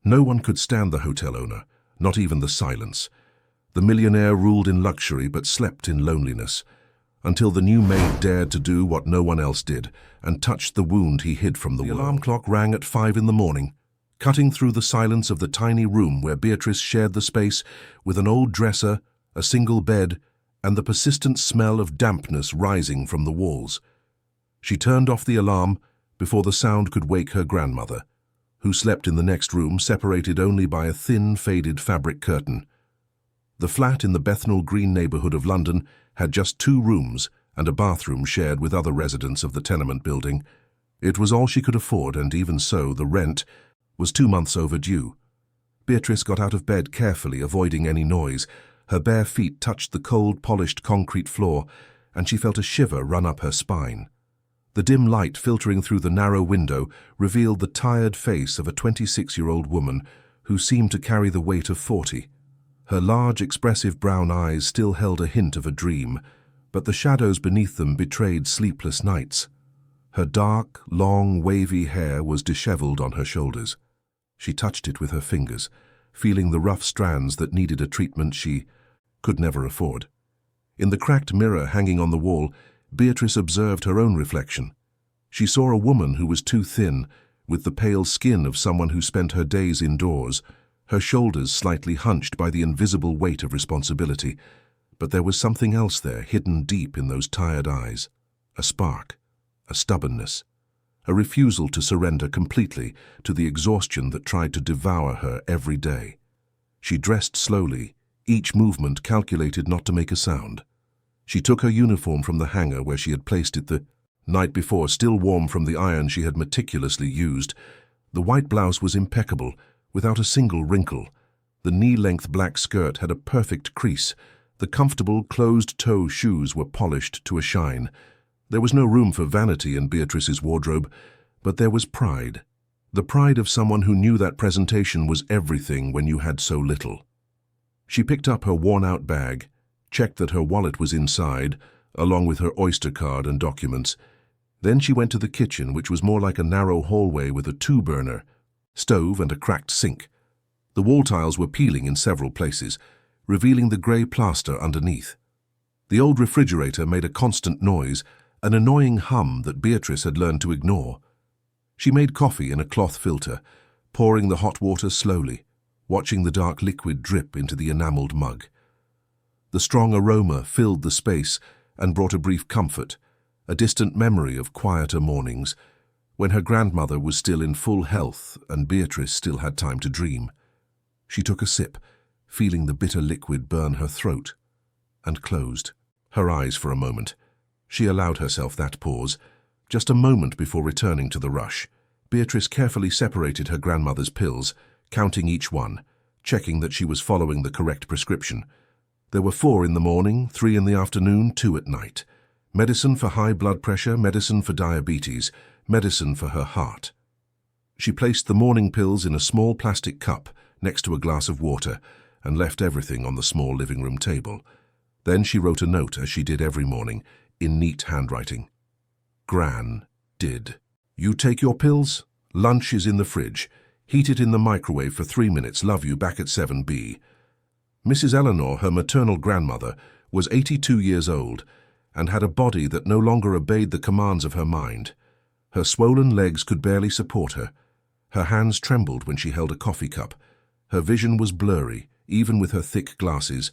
No one could stand the hotel owner, not even the silence. The millionaire ruled in luxury but slept in loneliness, until the new maid dared to do what no one else did and touched the wound he hid from the world. The alarm clock rang at 5 in the morning, cutting through the silence of the tiny room where Beatrice shared the space with an old dresser, a single bed, and the persistent smell of dampness rising from the walls. She turned off the alarm before the sound could wake her grandmother, who slept in the next room, separated only by a thin, faded fabric curtain. The flat in the Bethnal Green neighbourhood of London had just 2 rooms and a bathroom shared with other residents of the tenement building. It was all she could afford, and even so, the rent was 2 months overdue. Beatrice got out of bed carefully, avoiding any noise. Her bare feet touched the cold, polished concrete floor, and she felt a shiver run up her spine. The dim light filtering through the narrow window revealed the tired face of a 26-year-old woman who seemed to carry the weight of 40. Her large, expressive brown eyes still held a hint of a dream, but the shadows beneath them betrayed sleepless nights. Her dark, long, wavy hair was disheveled on her shoulders. She touched it with her fingers, feeling the rough strands that needed a treatment she could never afford. In the cracked mirror hanging on the wall, Beatrice observed her own reflection. She saw a woman who was too thin, with the pale skin of someone who spent her days indoors, her shoulders slightly hunched by the invisible weight of responsibility. But there was something else there, hidden deep in those tired eyes. A spark, a stubbornness, a refusal to surrender completely to the exhaustion that tried to devour her every day. She dressed slowly, each movement calculated not to make a sound. She took her uniform from the hanger where she had placed it the night before, still warm from the iron she had meticulously used. The white blouse was impeccable, without a single wrinkle. The knee-length black skirt had a perfect crease. The comfortable, closed-toe shoes were polished to a shine. There was no room for vanity in Beatrice's wardrobe, but there was pride. The pride of someone who knew that presentation was everything when you had so little. She picked up her worn-out bag, checked that her wallet was inside, along with her Oyster card and documents. Then she went to the kitchen, which was more like a narrow hallway with a 2-burner, stove and a cracked sink. The wall tiles were peeling in several places, revealing the grey plaster underneath. The old refrigerator made a constant noise, an annoying hum that Beatrice had learned to ignore. She made coffee in a cloth filter, pouring the hot water slowly, watching the dark liquid drip into the enamelled mug. The strong aroma filled the space and brought a brief comfort, a distant memory of quieter mornings, when her grandmother was still in full health and Beatrice still had time to dream. She took a sip, feeling the bitter liquid burn her throat, and closed her eyes for a moment. She allowed herself that pause. Just a moment before returning to the rush, Beatrice carefully separated her grandmother's pills, counting each one, checking that she was following the correct prescription. There were 4 in the morning, 3 in the afternoon, 2 at night. Medicine for high blood pressure, medicine for diabetes, medicine for her heart. She placed the morning pills in a small plastic cup next to a glass of water and left everything on the small living room table. Then she wrote a note, as she did every morning, in neat handwriting. Gran did. You take your pills? Lunch is in the fridge. Heat it in the microwave for 3 minutes. Love you, back at 7B. Mrs. Eleanor, her maternal grandmother, was 82 years old and had a body that no longer obeyed the commands of her mind. Her swollen legs could barely support her. Her hands trembled when she held a coffee cup. Her vision was blurry, even with her thick glasses,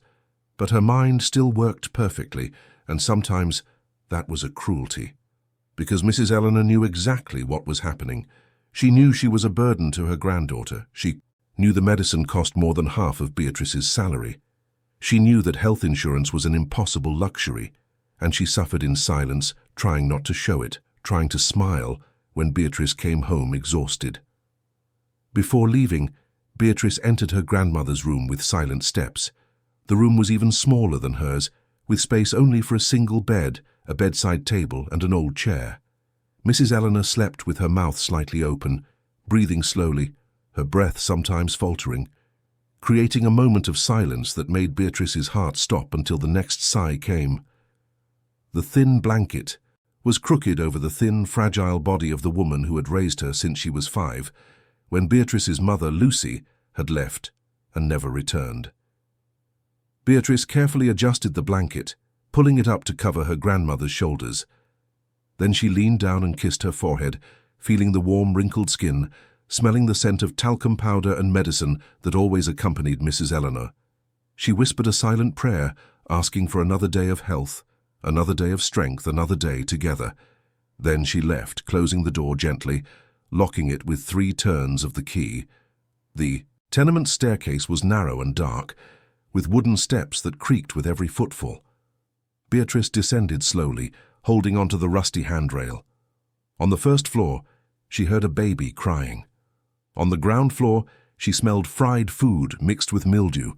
but her mind still worked perfectly, and sometimes that was a cruelty. Because Mrs. Eleanor knew exactly what was happening. She knew she was a burden to her granddaughter. She knew the medicine cost more than half of Beatrice's salary. She knew that health insurance was an impossible luxury, and she suffered in silence, trying not to show it, trying to smile when Beatrice came home exhausted. Before leaving, Beatrice entered her grandmother's room with silent steps. The room was even smaller than hers, with space only for a single bed, a bedside table, and an old chair. Mrs. Eleanor slept with her mouth slightly open, breathing slowly, her breath sometimes faltering, creating a moment of silence that made Beatrice's heart stop until the next sigh came. The thin blanket was crooked over the thin, fragile body of the woman who had raised her since she was 5, when Beatrice's mother, Lucy, had left and never returned. Beatrice carefully adjusted the blanket, pulling it up to cover her grandmother's shoulders. Then she leaned down and kissed her forehead, feeling the warm, wrinkled skin, smelling the scent of talcum powder and medicine that always accompanied Mrs. Eleanor. She whispered a silent prayer, asking for another day of health, another day of strength, another day together. Then she left, closing the door gently, locking it with 3 turns of the key. The tenement staircase was narrow and dark, with wooden steps that creaked with every footfall. Beatrice descended slowly, holding onto the rusty handrail. On the first floor, she heard a baby crying. On the ground floor, she smelled fried food mixed with mildew.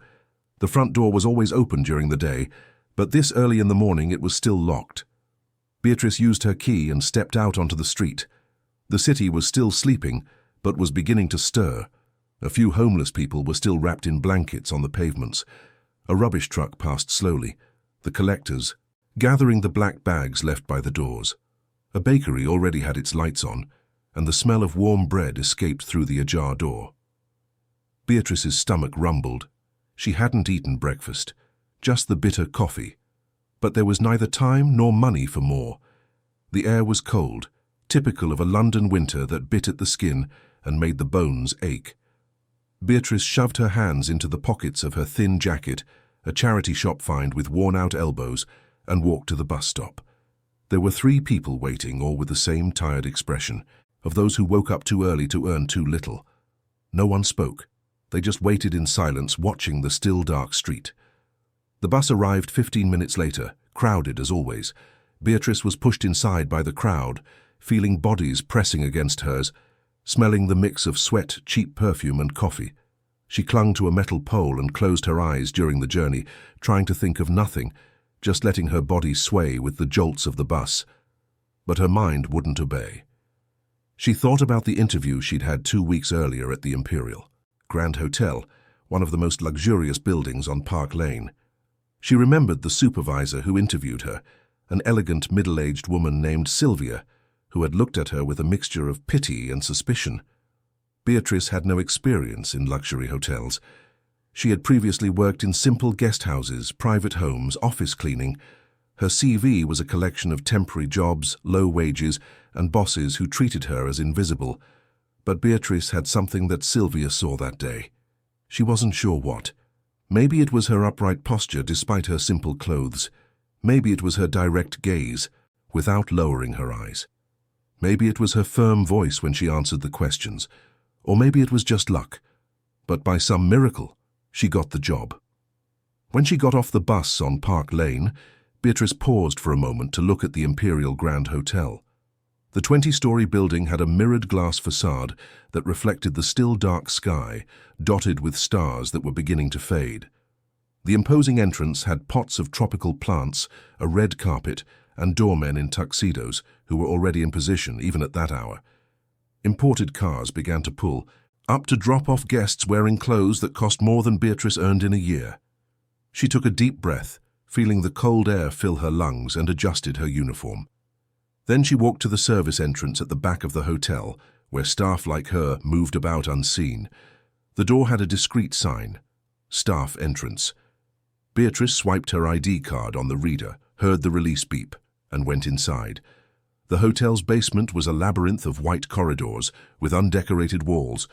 The front door was always open during the day, but this early in the morning it was still locked. Beatrice used her key and stepped out onto the street. The city was still sleeping, but was beginning to stir. A few homeless people were still wrapped in blankets on the pavements. A rubbish truck passed slowly, the collectors gathering the black bags left by the doors. A bakery already had its lights on, and the smell of warm bread escaped through the ajar door. Beatrice's stomach rumbled. She hadn't eaten breakfast, just the bitter coffee. But there was neither time nor money for more. The air was cold, typical of a London winter that bit at the skin and made the bones ache. Beatrice shoved her hands into the pockets of her thin jacket, a charity shop find with worn-out elbows, and walked to the bus stop. There were 3 people waiting, all with the same tired expression, of those who woke up too early to earn too little. No one spoke. They just waited in silence, watching the still dark street. The bus arrived 15 minutes later, crowded as always. Beatrice was pushed inside by the crowd, feeling bodies pressing against hers, smelling the mix of sweat, cheap perfume and coffee. She clung to a metal pole and closed her eyes during the journey, trying to think of nothing, just letting her body sway with the jolts of the bus. But her mind wouldn't obey. She thought about the interview she'd had 2 weeks earlier at the Imperial Grand Hotel, one of the most luxurious buildings on Park Lane. She remembered the supervisor who interviewed her, an elegant middle-aged woman named Sylvia, who had looked at her with a mixture of pity and suspicion. Beatrice had no experience in luxury hotels. She had previously worked in simple guest houses, private homes, office cleaning. Her CV was a collection of temporary jobs, low wages, and bosses who treated her as invisible. But Beatrice had something that Sylvia saw that day. She wasn't sure what. Maybe it was her upright posture despite her simple clothes. Maybe it was her direct gaze, without lowering her eyes. Maybe it was her firm voice when she answered the questions. Or maybe it was just luck. But by some miracle, she got the job. When she got off the bus on Park Lane, Beatrice paused for a moment to look at the Imperial Grand Hotel. The 20-story building had a mirrored glass facade that reflected the still dark sky, dotted with stars that were beginning to fade. The imposing entrance had pots of tropical plants, a red carpet, and doormen in tuxedos who were already in position even at that hour. Imported cars began to pull up to drop off guests wearing clothes that cost more than Beatrice earned in a year. She took a deep breath, feeling the cold air fill her lungs, and adjusted her uniform. Then she walked to the service entrance at the back of the hotel, where staff like her moved about unseen. The door had a discreet sign, "Staff Entrance." Beatrice swiped her ID card on the reader, heard the release beep, and went inside. The hotel's basement was a labyrinth of white corridors with undecorated walls,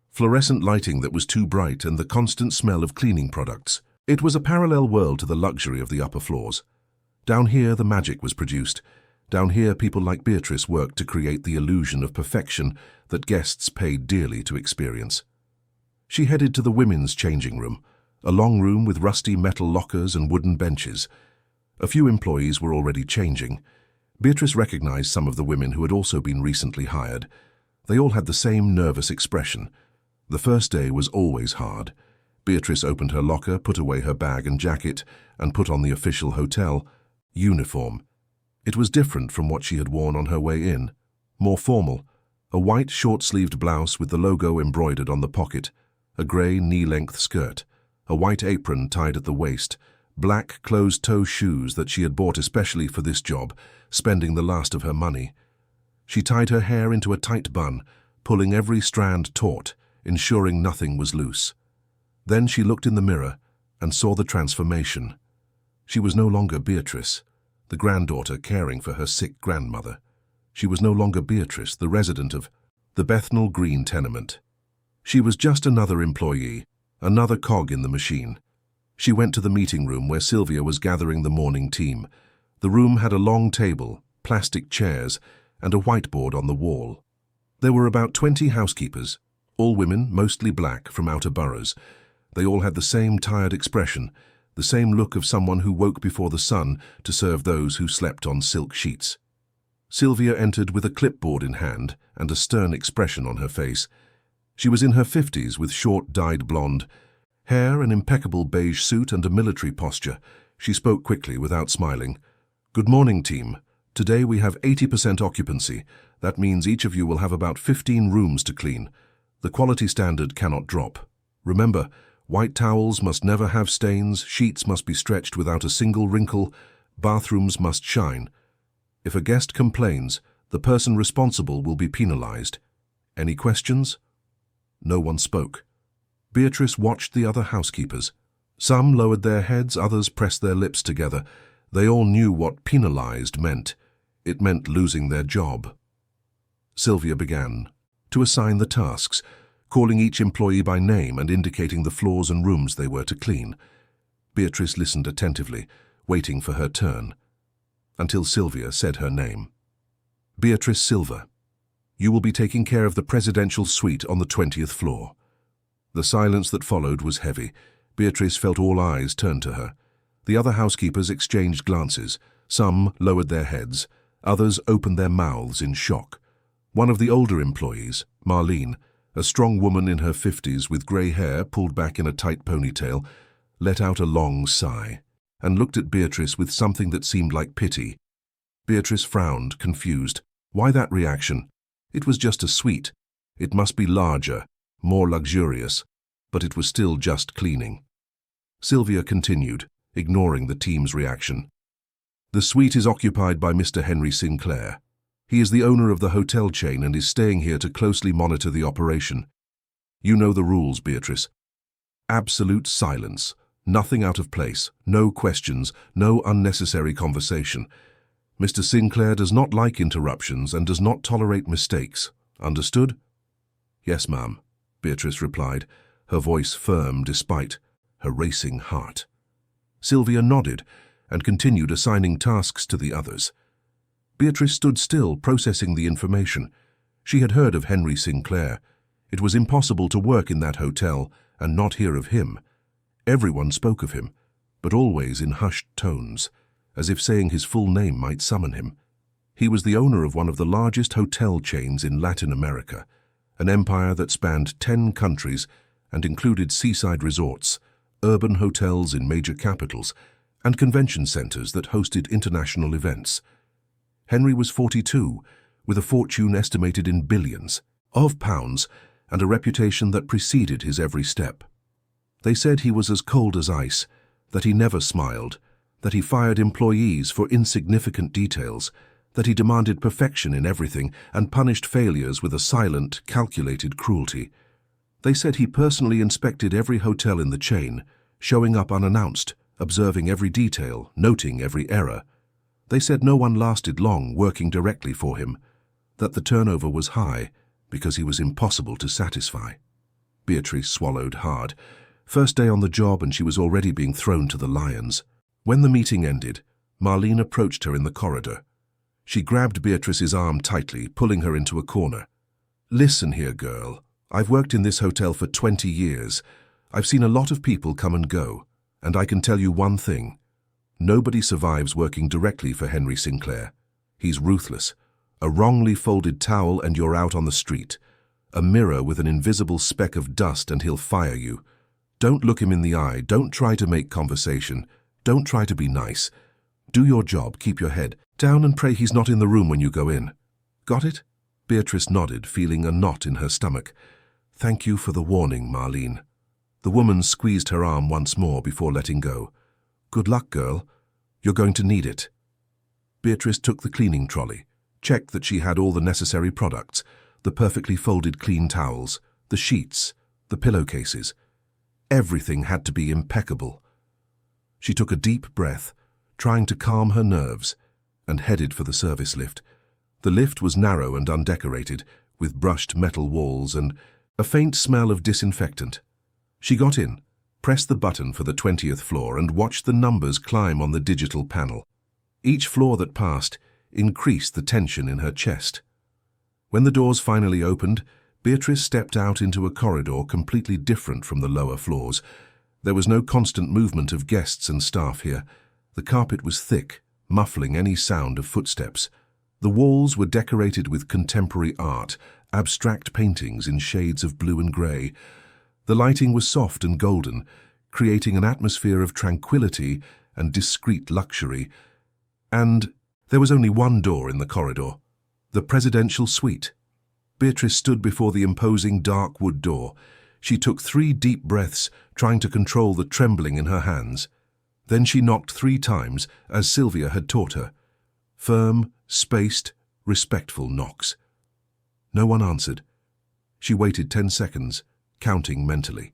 fluorescent lighting that was too bright, and the constant smell of cleaning products. It was a parallel world to the luxury of the upper floors. Down here, the magic was produced. Down here, people like Beatrice worked to create the illusion of perfection that guests paid dearly to experience. She headed to the women's changing room, a long room with rusty metal lockers and wooden benches. A few employees were already changing. Beatrice recognized some of the women who had also been recently hired. They all had the same nervous expression. The first day was always hard. Beatrice opened her locker, put away her bag and jacket, and put on the official hotel uniform. It was different from what she had worn on her way in. More formal, a white short-sleeved blouse with the logo embroidered on the pocket, a grey knee-length skirt, a white apron tied at the waist, black closed-toe shoes that she had bought especially for this job, spending the last of her money. She tied her hair into a tight bun, pulling every strand taut, ensuring nothing was loose. Then she looked in the mirror and saw the transformation. She was no longer Beatrice, the granddaughter caring for her sick grandmother. She was no longer Beatrice, the resident of the Bethnal Green tenement. She was just another employee, another cog in the machine. She went to the meeting room where Sylvia was gathering the morning team. The room had a long table, plastic chairs, and a whiteboard on the wall. There were about 20 housekeepers, all women, mostly black, from outer boroughs. They all had the same tired expression, the same look of someone who woke before the sun to serve those who slept on silk sheets. Sylvia entered with a clipboard in hand and a stern expression on her face. She was in her 50s with short dyed blonde hair, an impeccable beige suit and a military posture. She spoke quickly without smiling. "Good morning, team. Today we have 80% occupancy. That means each of you will have about 15 rooms to clean. The quality standard cannot drop. Remember, white towels must never have stains, sheets must be stretched without a single wrinkle, bathrooms must shine. If a guest complains, the person responsible will be penalized. Any questions?" No one spoke. Beatrice watched the other housekeepers. Some lowered their heads, others pressed their lips together. They all knew what penalized meant. It meant losing their job. Sylvia began to assign the tasks, calling each employee by name and indicating the floors and rooms they were to clean. Beatrice listened attentively, waiting for her turn, until Sylvia said her name. "Beatrice Silva. You will be taking care of the presidential suite on the 20th floor." The silence that followed was heavy. Beatrice felt all eyes turn to her. The other housekeepers exchanged glances. Some lowered their heads. Others opened their mouths in shock. One of the older employees, Marlene, a strong woman in her 50s with grey hair pulled back in a tight ponytail, let out a long sigh and looked at Beatrice with something that seemed like pity. Beatrice frowned, confused. Why that reaction? It was just a suite. It must be larger, more luxurious, but it was still just cleaning. Sylvia continued, ignoring the team's reaction. "The suite is occupied by Mr. Henry Sinclair. He is the owner of the hotel chain and is staying here to closely monitor the operation. You know the rules, Beatrice. Absolute silence, nothing out of place, no questions, no unnecessary conversation. Mr. Sinclair does not like interruptions and does not tolerate mistakes. Understood?" "Yes, ma'am," Beatrice replied, her voice firm despite her racing heart. Sylvia nodded and continued assigning tasks to the others. Beatrice stood still, processing the information. She had heard of Henry Sinclair. It was impossible to work in that hotel and not hear of him. Everyone spoke of him, but always in hushed tones, as if saying his full name might summon him. He was the owner of one of the largest hotel chains in Latin America, an empire that spanned 10 countries and included seaside resorts, urban hotels in major capitals, and convention centers that hosted international events. Henry was 42, with a fortune estimated in billions of pounds and a reputation that preceded his every step. They said he was as cold as ice, that he never smiled, that he fired employees for insignificant details, that he demanded perfection in everything and punished failures with a silent, calculated cruelty. They said he personally inspected every hotel in the chain, showing up unannounced, observing every detail, noting every error. They said no one lasted long working directly for him, that the turnover was high because he was impossible to satisfy. Beatrice swallowed hard. First day on the job and she was already being thrown to the lions. When the meeting ended, Marlene approached her in the corridor. She grabbed Beatrice's arm tightly, pulling her into a corner. "Listen here, girl. I've worked in this hotel for 20 years. I've seen a lot of people come and go, and I can tell you one thing. Nobody survives working directly for Henry Sinclair. He's ruthless. A wrongly folded towel and you're out on the street. A mirror with an invisible speck of dust and he'll fire you. Don't look him in the eye. Don't try to make conversation. Don't try to be nice. Do your job, keep your head down and pray he's not in the room when you go in. Got it?" Beatrice nodded, feeling a knot in her stomach. "Thank you for the warning, Marlene." The woman squeezed her arm once more before letting go. "Good luck, girl. You're going to need it." Beatrice took the cleaning trolley, checked that she had all the necessary products, the perfectly folded clean towels, the sheets, the pillowcases. Everything had to be impeccable. She took a deep breath, trying to calm her nerves, and headed for the service lift. The lift was narrow and undecorated, with brushed metal walls and a faint smell of disinfectant. She got in, pressed the button for the 20th floor, and watched the numbers climb on the digital panel. Each floor that passed increased the tension in her chest. When the doors finally opened, Beatrice stepped out into a corridor completely different from the lower floors. There was no constant movement of guests and staff here. The carpet was thick, muffling any sound of footsteps. The walls were decorated with contemporary art, abstract paintings in shades of blue and grey. The lighting was soft and golden, creating an atmosphere of tranquility and discreet luxury. And there was only one door in the corridor, the presidential suite. Beatrice stood before the imposing dark wood door. She took 3 deep breaths, trying to control the trembling in her hands. Then she knocked 3 times, as Sylvia had taught her. Firm, spaced, respectful knocks. No one answered. She waited 10 seconds, counting mentally.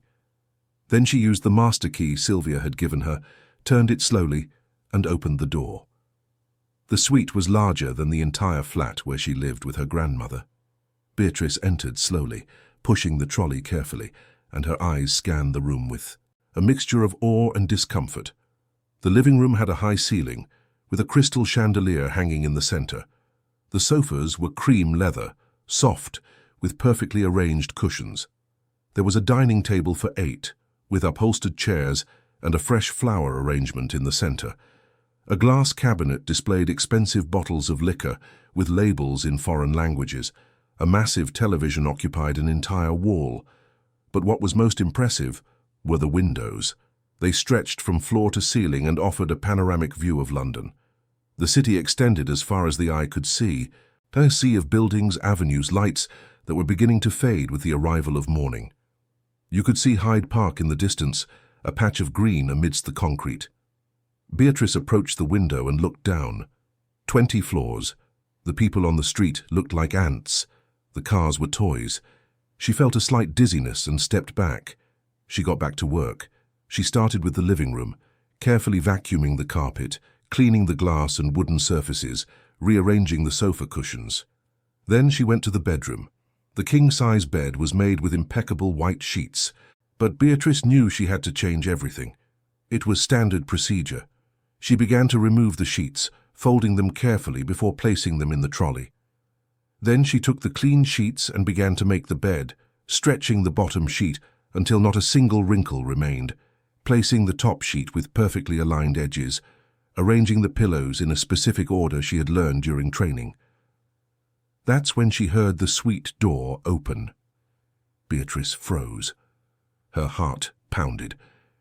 Then she used the master key Sylvia had given her, turned it slowly, and opened the door. The suite was larger than the entire flat where she lived with her grandmother. Beatrice entered slowly, pushing the trolley carefully, and her eyes scanned the room with a mixture of awe and discomfort. The living room had a high ceiling, with a crystal chandelier hanging in the center. The sofas were cream leather, soft, with perfectly arranged cushions. There was a dining table for 8, with upholstered chairs and a fresh flower arrangement in the center. A glass cabinet displayed expensive bottles of liquor with labels in foreign languages. A massive television occupied an entire wall. But what was most impressive were the windows. They stretched from floor to ceiling and offered a panoramic view of London. The city extended as far as the eye could see, a sea of buildings, avenues, lights that were beginning to fade with the arrival of morning. You could see Hyde Park in the distance, a patch of green amidst the concrete. Beatrice approached the window and looked down. 20 floors. The people on the street looked like ants. The cars were toys. She felt a slight dizziness and stepped back. She got back to work. She started with the living room, carefully vacuuming the carpet, cleaning the glass and wooden surfaces, rearranging the sofa cushions. Then she went to the bedroom. The king-size bed was made with impeccable white sheets, but Beatrice knew she had to change everything. It was standard procedure. She began to remove the sheets, folding them carefully before placing them in the trolley. Then she took the clean sheets and began to make the bed, stretching the bottom sheet until not a single wrinkle remained, placing the top sheet with perfectly aligned edges, arranging the pillows in a specific order she had learned during training. That's when she heard the suite door open. Beatrice froze. Her heart pounded.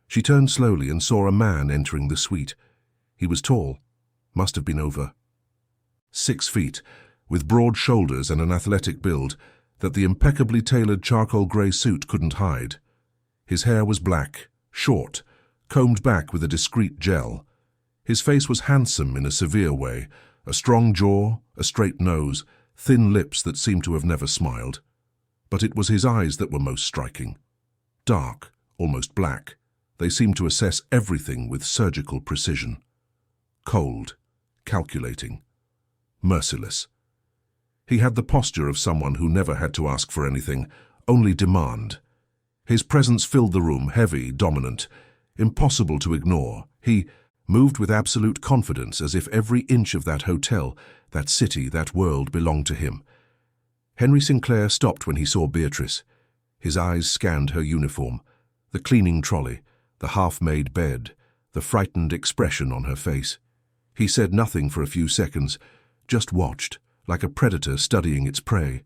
She turned slowly and saw a man entering the suite. He was tall, must have been over 6 feet, with broad shoulders and an athletic build that the impeccably tailored charcoal grey suit couldn't hide. His hair was black, short, combed back with a discreet gel. His face was handsome in a severe way, a strong jaw, a straight nose, thin lips that seemed to have never smiled. But it was his eyes that were most striking. Dark, almost black, they seemed to assess everything with surgical precision. Cold, calculating, merciless. He had the posture of someone who never had to ask for anything, only demand. His presence filled the room, heavy, dominant, impossible to ignore. He moved with absolute confidence, as if every inch of that hotel, that city, that world belonged to him. Henry Sinclair stopped when he saw Beatrice. His eyes scanned her uniform, the cleaning trolley, the half-made bed, the frightened expression on her face. He said nothing for a few seconds, just watched, like a predator studying its prey.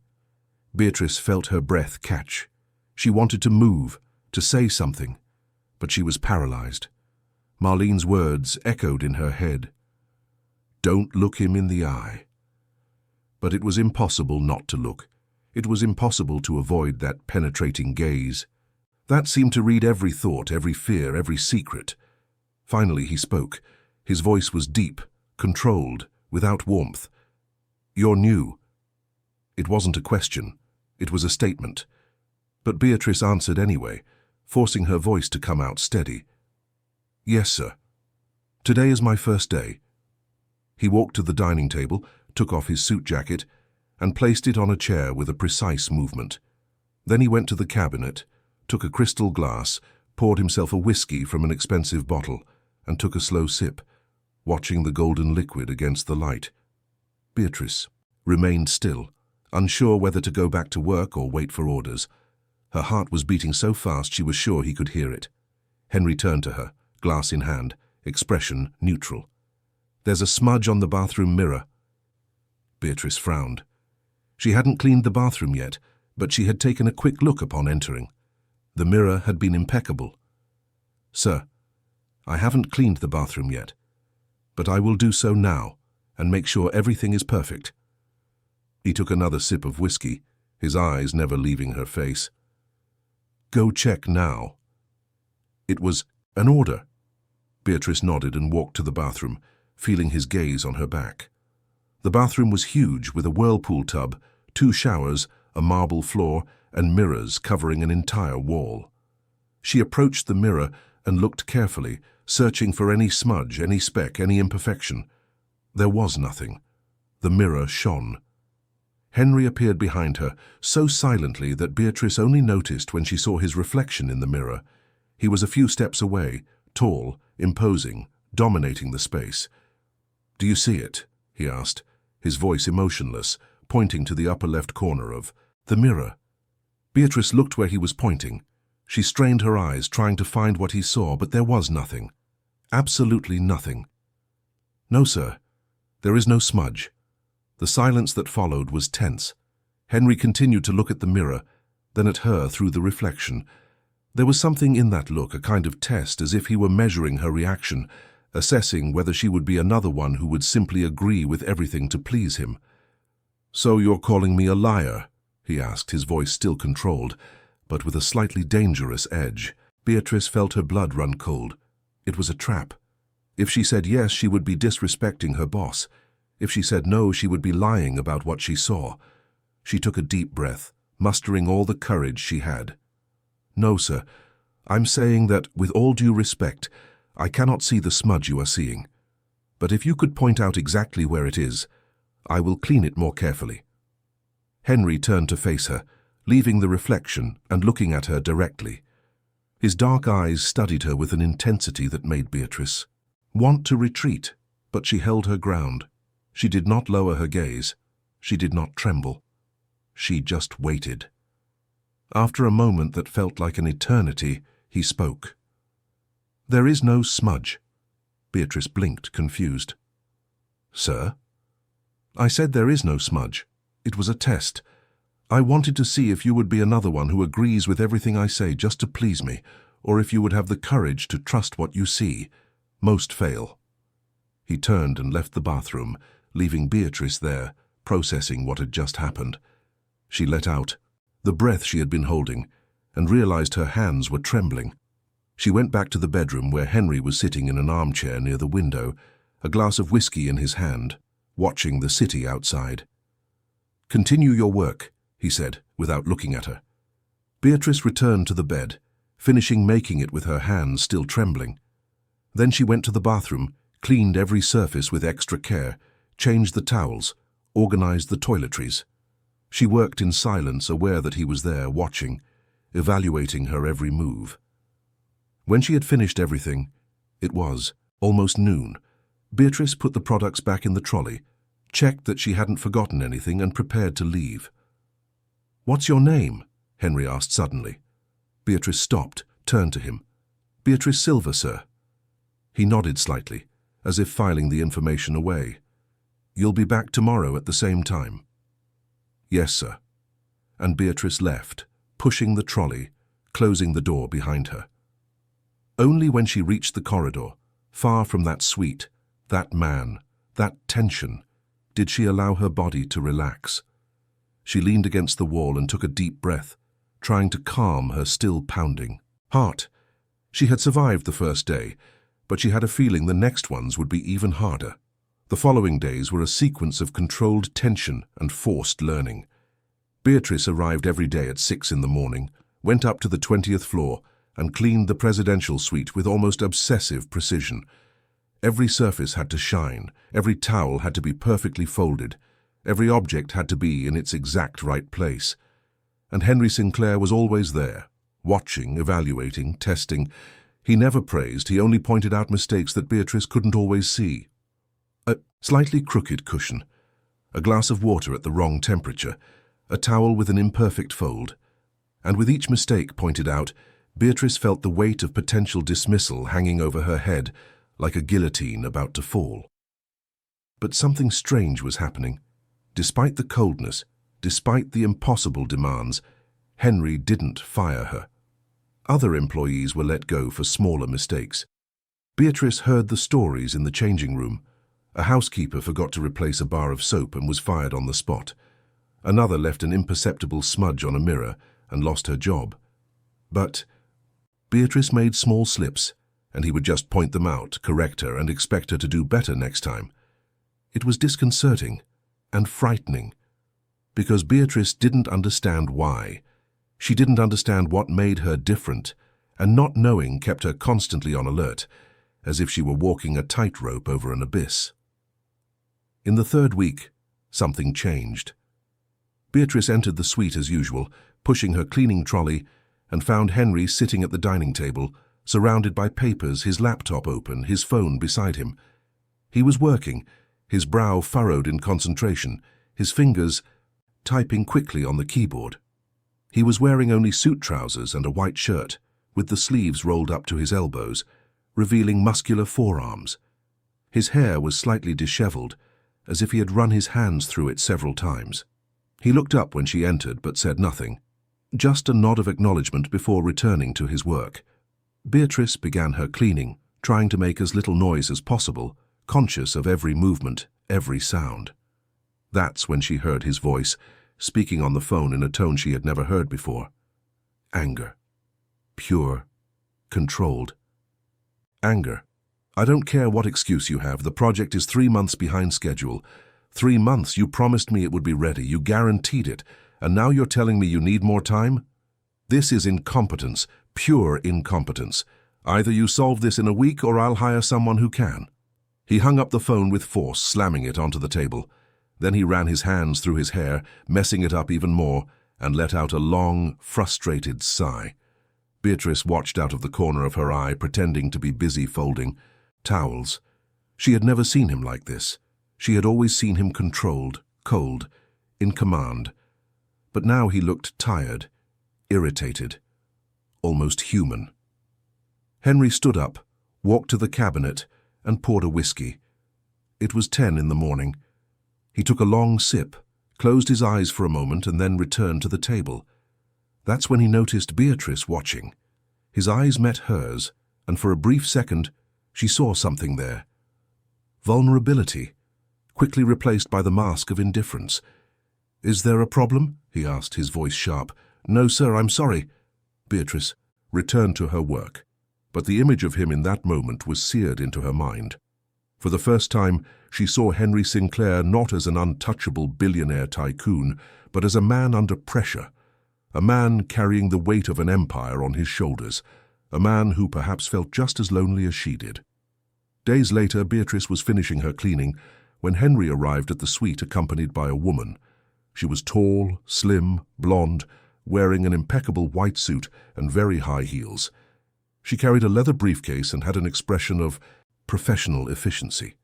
Beatrice felt her breath catch. She wanted to move, to say something, but she was paralyzed. Marlene's words echoed in her head. Don't look him in the eye. But it was impossible not to look. It was impossible to avoid that penetrating gaze. That seemed to read every thought, every fear, every secret. Finally he spoke. His voice was deep, controlled, without warmth. You're new. It wasn't a question. It was a statement. But Beatrice answered anyway, forcing her voice to come out steady. "Yes, sir. Today is my first day." He walked to the dining table, took off his suit jacket, and placed it on a chair with a precise movement. Then he went to the cabinet, took a crystal glass, poured himself a whiskey from an expensive bottle, and took a slow sip, watching the golden liquid against the light. Beatrice remained still, unsure whether to go back to work or wait for orders. Her heart was beating so fast she was sure he could hear it. Henry turned to her, glass in hand, expression neutral. "There's a smudge on the bathroom mirror." Beatrice frowned. She hadn't cleaned the bathroom yet, but she had taken a quick look upon entering. The mirror had been impeccable. "Sir, I haven't cleaned the bathroom yet, but I will do so now and make sure everything is perfect." He took another sip of whiskey, his eyes never leaving her face. "Go check now." It was an order. Beatrice nodded and walked to the bathroom, feeling his gaze on her back. The bathroom was huge, with a whirlpool tub, 2 showers, a marble floor, and mirrors covering an entire wall. She approached the mirror and looked carefully, searching for any smudge, any speck, any imperfection. There was nothing. The mirror shone. Henry appeared behind her, so silently that Beatrice only noticed when she saw his reflection in the mirror. He was a few steps away, tall, imposing, dominating the space. "Do you see it?" he asked, his voice emotionless, pointing to the upper left corner of the mirror. Beatrice looked where he was pointing. She strained her eyes, trying to find what he saw, but there was nothing. Absolutely nothing. "No, sir. There is no smudge." The silence that followed was tense. Henry continued to look at the mirror, then at her through the reflection. There was something in that look, a kind of test, as if he were measuring her reaction, assessing whether she would be another one who would simply agree with everything to please him. "So you're calling me a liar?" he asked, his voice still controlled, but with a slightly dangerous edge. Beatrice felt her blood run cold. It was a trap. If she said yes, she would be disrespecting her boss. If she said no, she would be lying about what she saw. She took a deep breath, mustering all the courage she had. "No, sir. I'm saying that, with all due respect, I cannot see the smudge you are seeing. But if you could point out exactly where it is, I will clean it more carefully." Henry turned to face her, leaving the reflection and looking at her directly. His dark eyes studied her with an intensity that made Beatrice want to retreat, but she held her ground. She did not lower her gaze. She did not tremble. She just waited. After a moment that felt like an eternity, he spoke. "There is no smudge." Beatrice blinked, confused. "Sir?" "I said there is no smudge. It was a test. I wanted to see if you would be another one who agrees with everything I say just to please me, or if you would have the courage to trust what you see. Most fail." He turned and left the bathroom, leaving Beatrice there, processing what had just happened. She let out the breath she had been holding and realized her hands were trembling. She went back to the bedroom where Henry was sitting in an armchair near the window, a glass of whiskey in his hand, watching the city outside. "Continue your work," he said, without looking at her. Beatrice returned to the bed, finishing making it with her hands still trembling. Then she went to the bathroom, cleaned every surface with extra care, changed the towels, organized the toiletries. She worked in silence, aware that he was there, watching, evaluating her every move. When she had finished everything, it was almost noon. Beatrice put the products back in the trolley, checked that she hadn't forgotten anything, and prepared to leave. "What's your name?" Henry asked suddenly. Beatrice stopped, turned to him. "Beatrice Silver, sir." He nodded slightly, as if filing the information away. "You'll be back tomorrow at the same time?" "Yes, sir." And Beatrice left, pushing the trolley, closing the door behind her. Only when she reached the corridor, far from that suite, that man, that tension, did she allow her body to relax. She leaned against the wall and took a deep breath, trying to calm her still pounding heart. She had survived the first day, but she had a feeling the next ones would be even harder. The following days were a sequence of controlled tension and forced learning. Beatrice arrived every day at 6 in the morning, went up to the 20th floor, and cleaned the presidential suite with almost obsessive precision. Every surface had to shine, every towel had to be perfectly folded, every object had to be in its exact right place. And Henry Sinclair was always there, watching, evaluating, testing. He never praised, he only pointed out mistakes that Beatrice couldn't always see. A slightly crooked cushion, a glass of water at the wrong temperature, a towel with an imperfect fold. And with each mistake pointed out, Beatrice felt the weight of potential dismissal hanging over her head, like a guillotine about to fall. But something strange was happening. Despite the coldness, despite the impossible demands, Henry didn't fire her. Other employees were let go for smaller mistakes. Beatrice heard the stories in the changing room. A housekeeper forgot to replace a bar of soap and was fired on the spot. Another left an imperceptible smudge on a mirror and lost her job. But Beatrice made small slips, and he would just point them out, correct her, and expect her to do better next time. It was disconcerting and frightening, because Beatrice didn't understand why. She didn't understand what made her different, and not knowing kept her constantly on alert, as if she were walking a tightrope over an abyss. In the third week, something changed. Beatrice entered the suite as usual, pushing her cleaning trolley, and found Henry sitting at the dining table, surrounded by papers, his laptop open, his phone beside him. He was working, his brow furrowed in concentration, his fingers typing quickly on the keyboard. He was wearing only suit trousers and a white shirt, with the sleeves rolled up to his elbows, revealing muscular forearms. His hair was slightly disheveled, as if he had run his hands through it several times. He looked up when she entered but said nothing, just a nod of acknowledgement before returning to his work. Beatrice began her cleaning, trying to make as little noise as possible, conscious of every movement, every sound. That's when she heard his voice, speaking on the phone in a tone she had never heard before. Anger. Pure. Controlled. Anger. I don't care what excuse you have, the project is 3 months behind schedule. 3 months, you promised me it would be ready, you guaranteed it, and now you're telling me you need more time? This is incompetence, pure incompetence. Either you solve this in a week or I'll hire someone who can. He hung up the phone with force, slamming it onto the table. Then he ran his hands through his hair, messing it up even more, and let out a long, frustrated sigh. Beatrice watched out of the corner of her eye, pretending to be busy folding towels. She had never seen him like this. She had always seen him controlled, cold, in command. But now he looked tired, irritated, almost human. Henry stood up, walked to the cabinet, and poured a whiskey. It was 10 in the morning. He took a long sip, closed his eyes for a moment, and then returned to the table. That's when he noticed Beatrice watching. His eyes met hers, and for a brief second, she saw something there. Vulnerability, quickly replaced by the mask of indifference. "Is there a problem?" he asked, his voice sharp. "No, sir, I'm sorry." Beatrice returned to her work, but the image of him in that moment was seared into her mind. For the first time, she saw Henry Sinclair not as an untouchable billionaire tycoon, but as a man under pressure, a man carrying the weight of an empire on his shoulders, a man who perhaps felt just as lonely as she did. Days later, Beatrice was finishing her cleaning when Henry arrived at the suite accompanied by a woman. She was tall, slim, blonde, wearing an impeccable white suit and very high heels. She carried a leather briefcase and had an expression of professional efficiency.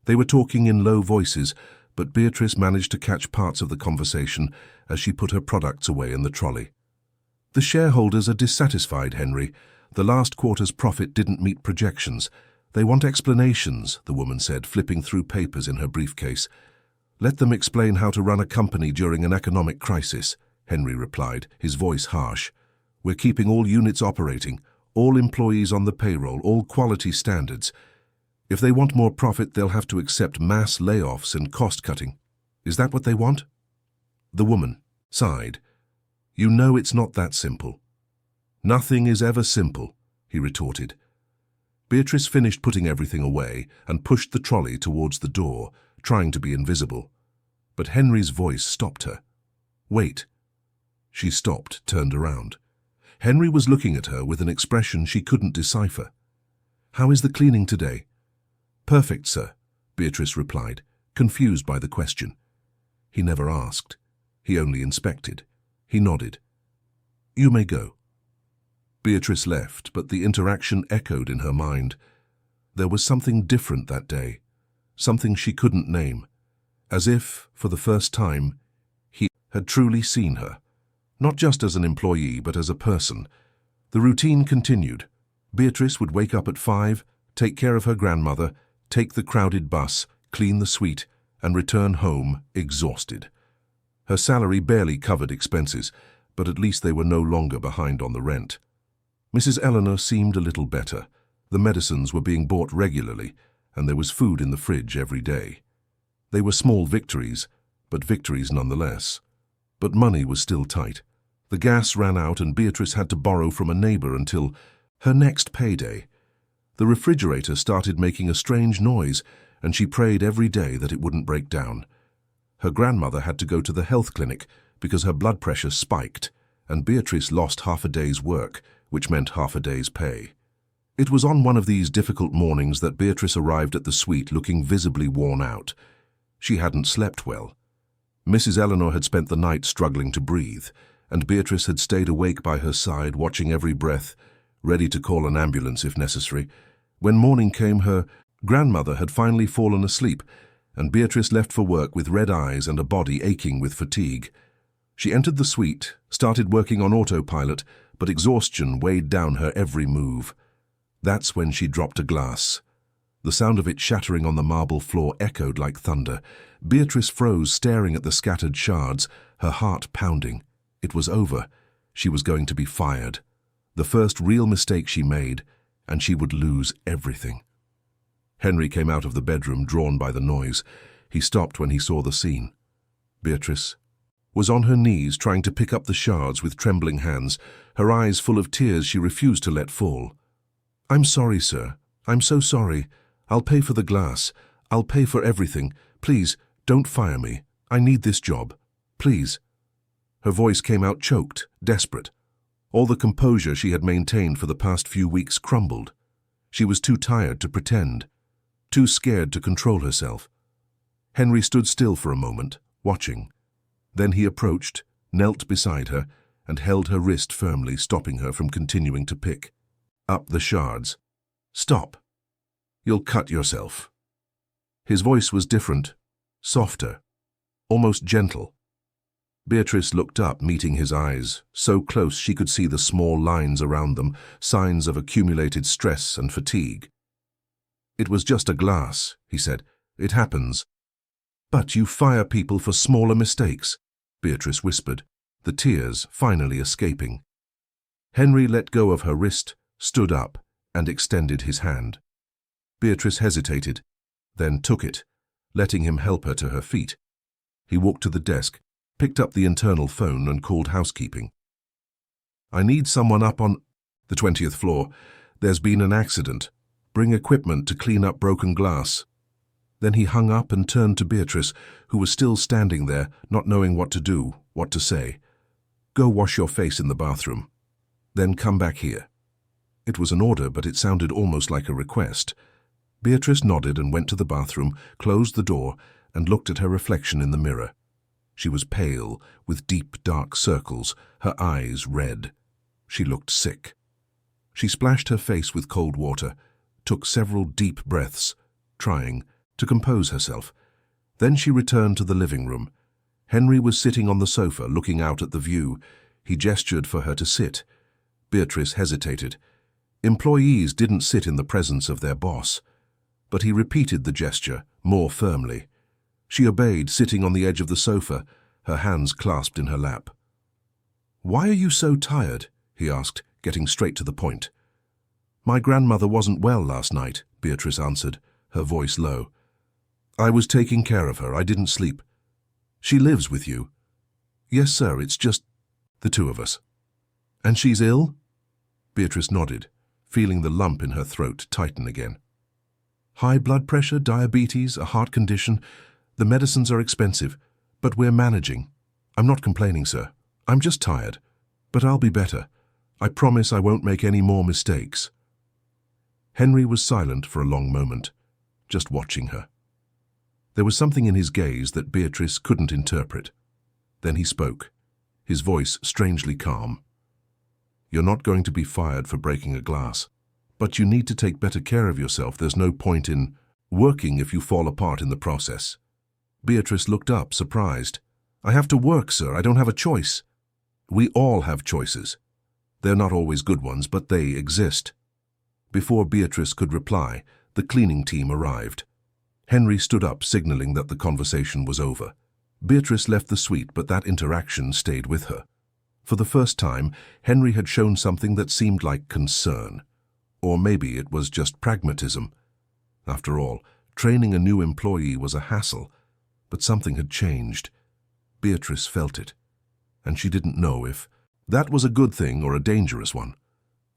They were talking in low voices, but Beatrice managed to catch parts of the conversation as she put her products away in the trolley. "The shareholders are dissatisfied, Henry. The last quarter's profit didn't meet projections. They want explanations," the woman said, flipping through papers in her briefcase. "Let them explain how to run a company during an economic crisis," Henry replied, his voice harsh. "We're keeping all units operating, all employees on the payroll, all quality standards. If they want more profit, they'll have to accept mass layoffs and cost-cutting. Is that what they want?" The woman sighed. "You know it's not that simple." "Nothing is ever simple," he retorted. Beatrice finished putting everything away and pushed the trolley towards the door, trying to be invisible. But Henry's voice stopped her. Wait. She stopped, turned around. Henry was looking at her with an expression she couldn't decipher. How is the cleaning today? Perfect, sir, Beatrice replied, confused by the question. He never asked. He only inspected. He nodded. You may go. Beatrice left, but the interaction echoed in her mind. There was something different that day, something she couldn't name, as if, for the first time, he had truly seen her, not just as an employee but as a person. The routine continued. Beatrice would wake up at 5, take care of her grandmother, take the crowded bus, clean the suite, and return home exhausted. Her salary barely covered expenses, but at least they were no longer behind on the rent. Mrs. Eleanor seemed a little better. The medicines were being bought regularly, and there was food in the fridge every day. They were small victories, but victories nonetheless. But money was still tight. The gas ran out and Beatrice had to borrow from a neighbor until her next payday. The refrigerator started making a strange noise, and she prayed every day that it wouldn't break down. Her grandmother had to go to the health clinic because her blood pressure spiked, and Beatrice lost half a day's work, which meant half a day's pay. It was on one of these difficult mornings that Beatrice arrived at the suite looking visibly worn out. She hadn't slept well. Mrs. Eleanor had spent the night struggling to breathe, and Beatrice had stayed awake by her side, watching every breath, ready to call an ambulance if necessary. When morning came, her grandmother had finally fallen asleep, and Beatrice left for work with red eyes and a body aching with fatigue. She entered the suite, started working on autopilot, but exhaustion weighed down her every move. That's when she dropped a glass. The sound of it shattering on the marble floor echoed like thunder. Beatrice froze, staring at the scattered shards, her heart pounding. It was over. She was going to be fired. The first real mistake she made, and she would lose everything. Henry came out of the bedroom, drawn by the noise. He stopped when he saw the scene. Beatrice was on her knees, trying to pick up the shards with trembling hands, her eyes full of tears she refused to let fall. "I'm sorry, sir. I'm so sorry. I'll pay for the glass. I'll pay for everything. Please, don't fire me. I need this job. Please." Her voice came out choked, desperate. All the composure she had maintained for the past few weeks crumbled. She was too tired to pretend, too scared to control herself. Henry stood still for a moment, watching. Then he approached, knelt beside her, and held her wrist firmly, stopping her from continuing to pick up the shards. "Stop. You'll cut yourself." His voice was different, softer, almost gentle. Beatrice looked up, meeting his eyes, so close she could see the small lines around them, signs of accumulated stress and fatigue. "It was just a glass," he said. "It happens." "But you fire people for smaller mistakes," Beatrice whispered, the tears finally escaping. Henry let go of her wrist, stood up, and extended his hand. Beatrice hesitated, then took it, letting him help her to her feet. He walked to the desk, picked up the internal phone and called housekeeping. "I need someone up on the 20th floor. There's been an accident. Bring equipment to clean up broken glass." Then he hung up and turned to Beatrice, who was still standing there, not knowing what to do, what to say. "Go wash your face in the bathroom. Then come back here." It was an order, but it sounded almost like a request. Beatrice nodded and went to the bathroom, closed the door, and looked at her reflection in the mirror. She was pale, with deep, dark circles, her eyes red. She looked sick. She splashed her face with cold water, took several deep breaths, trying to compose herself. Then she returned to the living room. Henry was sitting on the sofa, looking out at the view. He gestured for her to sit. Beatrice hesitated. Employees didn't sit in the presence of their boss. But he repeated the gesture, more firmly. She obeyed, sitting on the edge of the sofa, her hands clasped in her lap. "Why are you so tired?" he asked, getting straight to the point. "My grandmother wasn't well last night," Beatrice answered, her voice low. "I was taking care of her. I didn't sleep." "She lives with you?" "Yes, sir. It's just the two of us." "And she's ill?" Beatrice nodded, feeling the lump in her throat tighten again. "High blood pressure, diabetes, a heart condition. The medicines are expensive, but we're managing. I'm not complaining, sir. I'm just tired. But I'll be better. I promise I won't make any more mistakes. Henry was silent for a long moment, just watching her. There was something in his gaze that Beatrice couldn't interpret. Then he spoke, his voice strangely calm. You're not going to be fired for breaking a glass, but you need to take better care of yourself. There's no point in working if you fall apart in the process. Beatrice looked up, surprised. I have to work, sir. I don't have a choice. We all have choices. They're not always good ones, but they exist. Before Beatrice could reply, the cleaning team arrived. Henry stood up, signaling that the conversation was over. Beatrice left the suite, but that interaction stayed with her. For the first time, Henry had shown something that seemed like concern. Or maybe it was just pragmatism. After all, training a new employee was a hassle, but something had changed. Beatrice felt it, and she didn't know if that was a good thing or a dangerous one.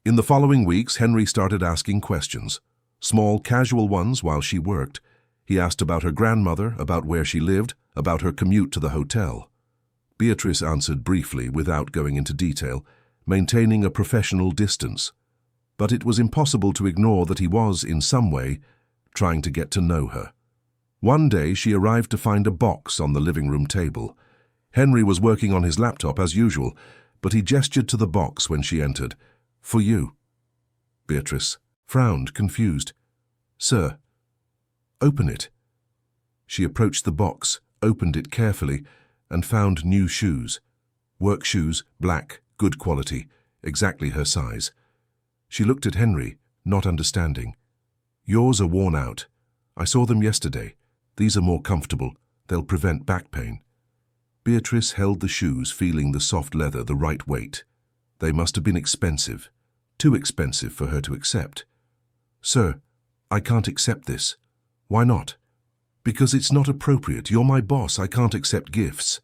In the following weeks, Henry started asking questions, small, casual ones while she worked. He asked about her grandmother, about where she lived, about her commute to the hotel. Beatrice answered briefly without going into detail, maintaining a professional distance. But it was impossible to ignore that he was, in some way, trying to get to know her. One day she arrived to find a box on the living room table. Henry was working on his laptop as usual, but he gestured to the box when she entered. For you. Beatrice frowned, confused. Sir. Open it. She approached the box, opened it carefully, and found new shoes. Work shoes, black, good quality, exactly her size. She looked at Henry, not understanding. Yours are worn out. I saw them yesterday. These are more comfortable. They'll prevent back pain. Beatrice held the shoes, feeling the soft leather, the right weight. They must have been expensive. Too expensive for her to accept. Sir, I can't accept this. Why not? Because it's not appropriate. You're my boss. I can't accept gifts.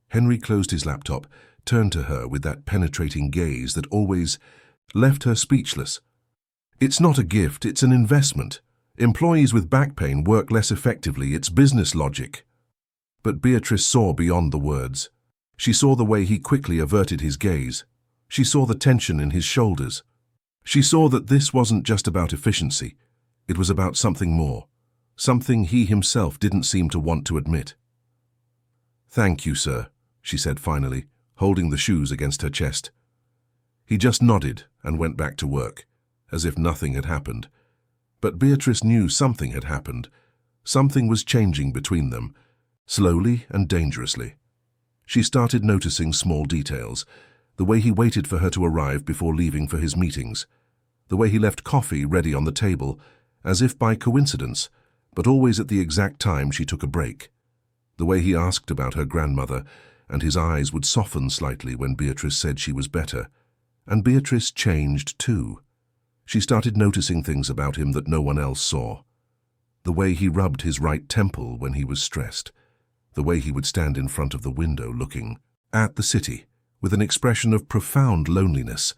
Henry closed his laptop, turned to her with that penetrating gaze that always left her speechless. It's not a gift, it's an investment. Employees with back pain work less effectively. It's business logic. But Beatrice saw beyond the words. She saw the way he quickly averted his gaze. She saw the tension in his shoulders. She saw that this wasn't just about efficiency. It was about something more. Something he himself didn't seem to want to admit. Thank you, sir, she said finally, holding the shoes against her chest. He just nodded and went back to work, as if nothing had happened. But Beatrice knew something had happened. Something was changing between them, slowly and dangerously. She started noticing small details, the way he waited for her to arrive before leaving for his meetings, the way he left coffee ready on the table, as if by coincidence, but always at the exact time she took a break, the way he asked about her grandmother, and his eyes would soften slightly when Beatrice said she was better. And Beatrice changed too. She started noticing things about him that no one else saw. The way he rubbed his right temple when he was stressed, the way he would stand in front of the window looking at the city with an expression of profound loneliness,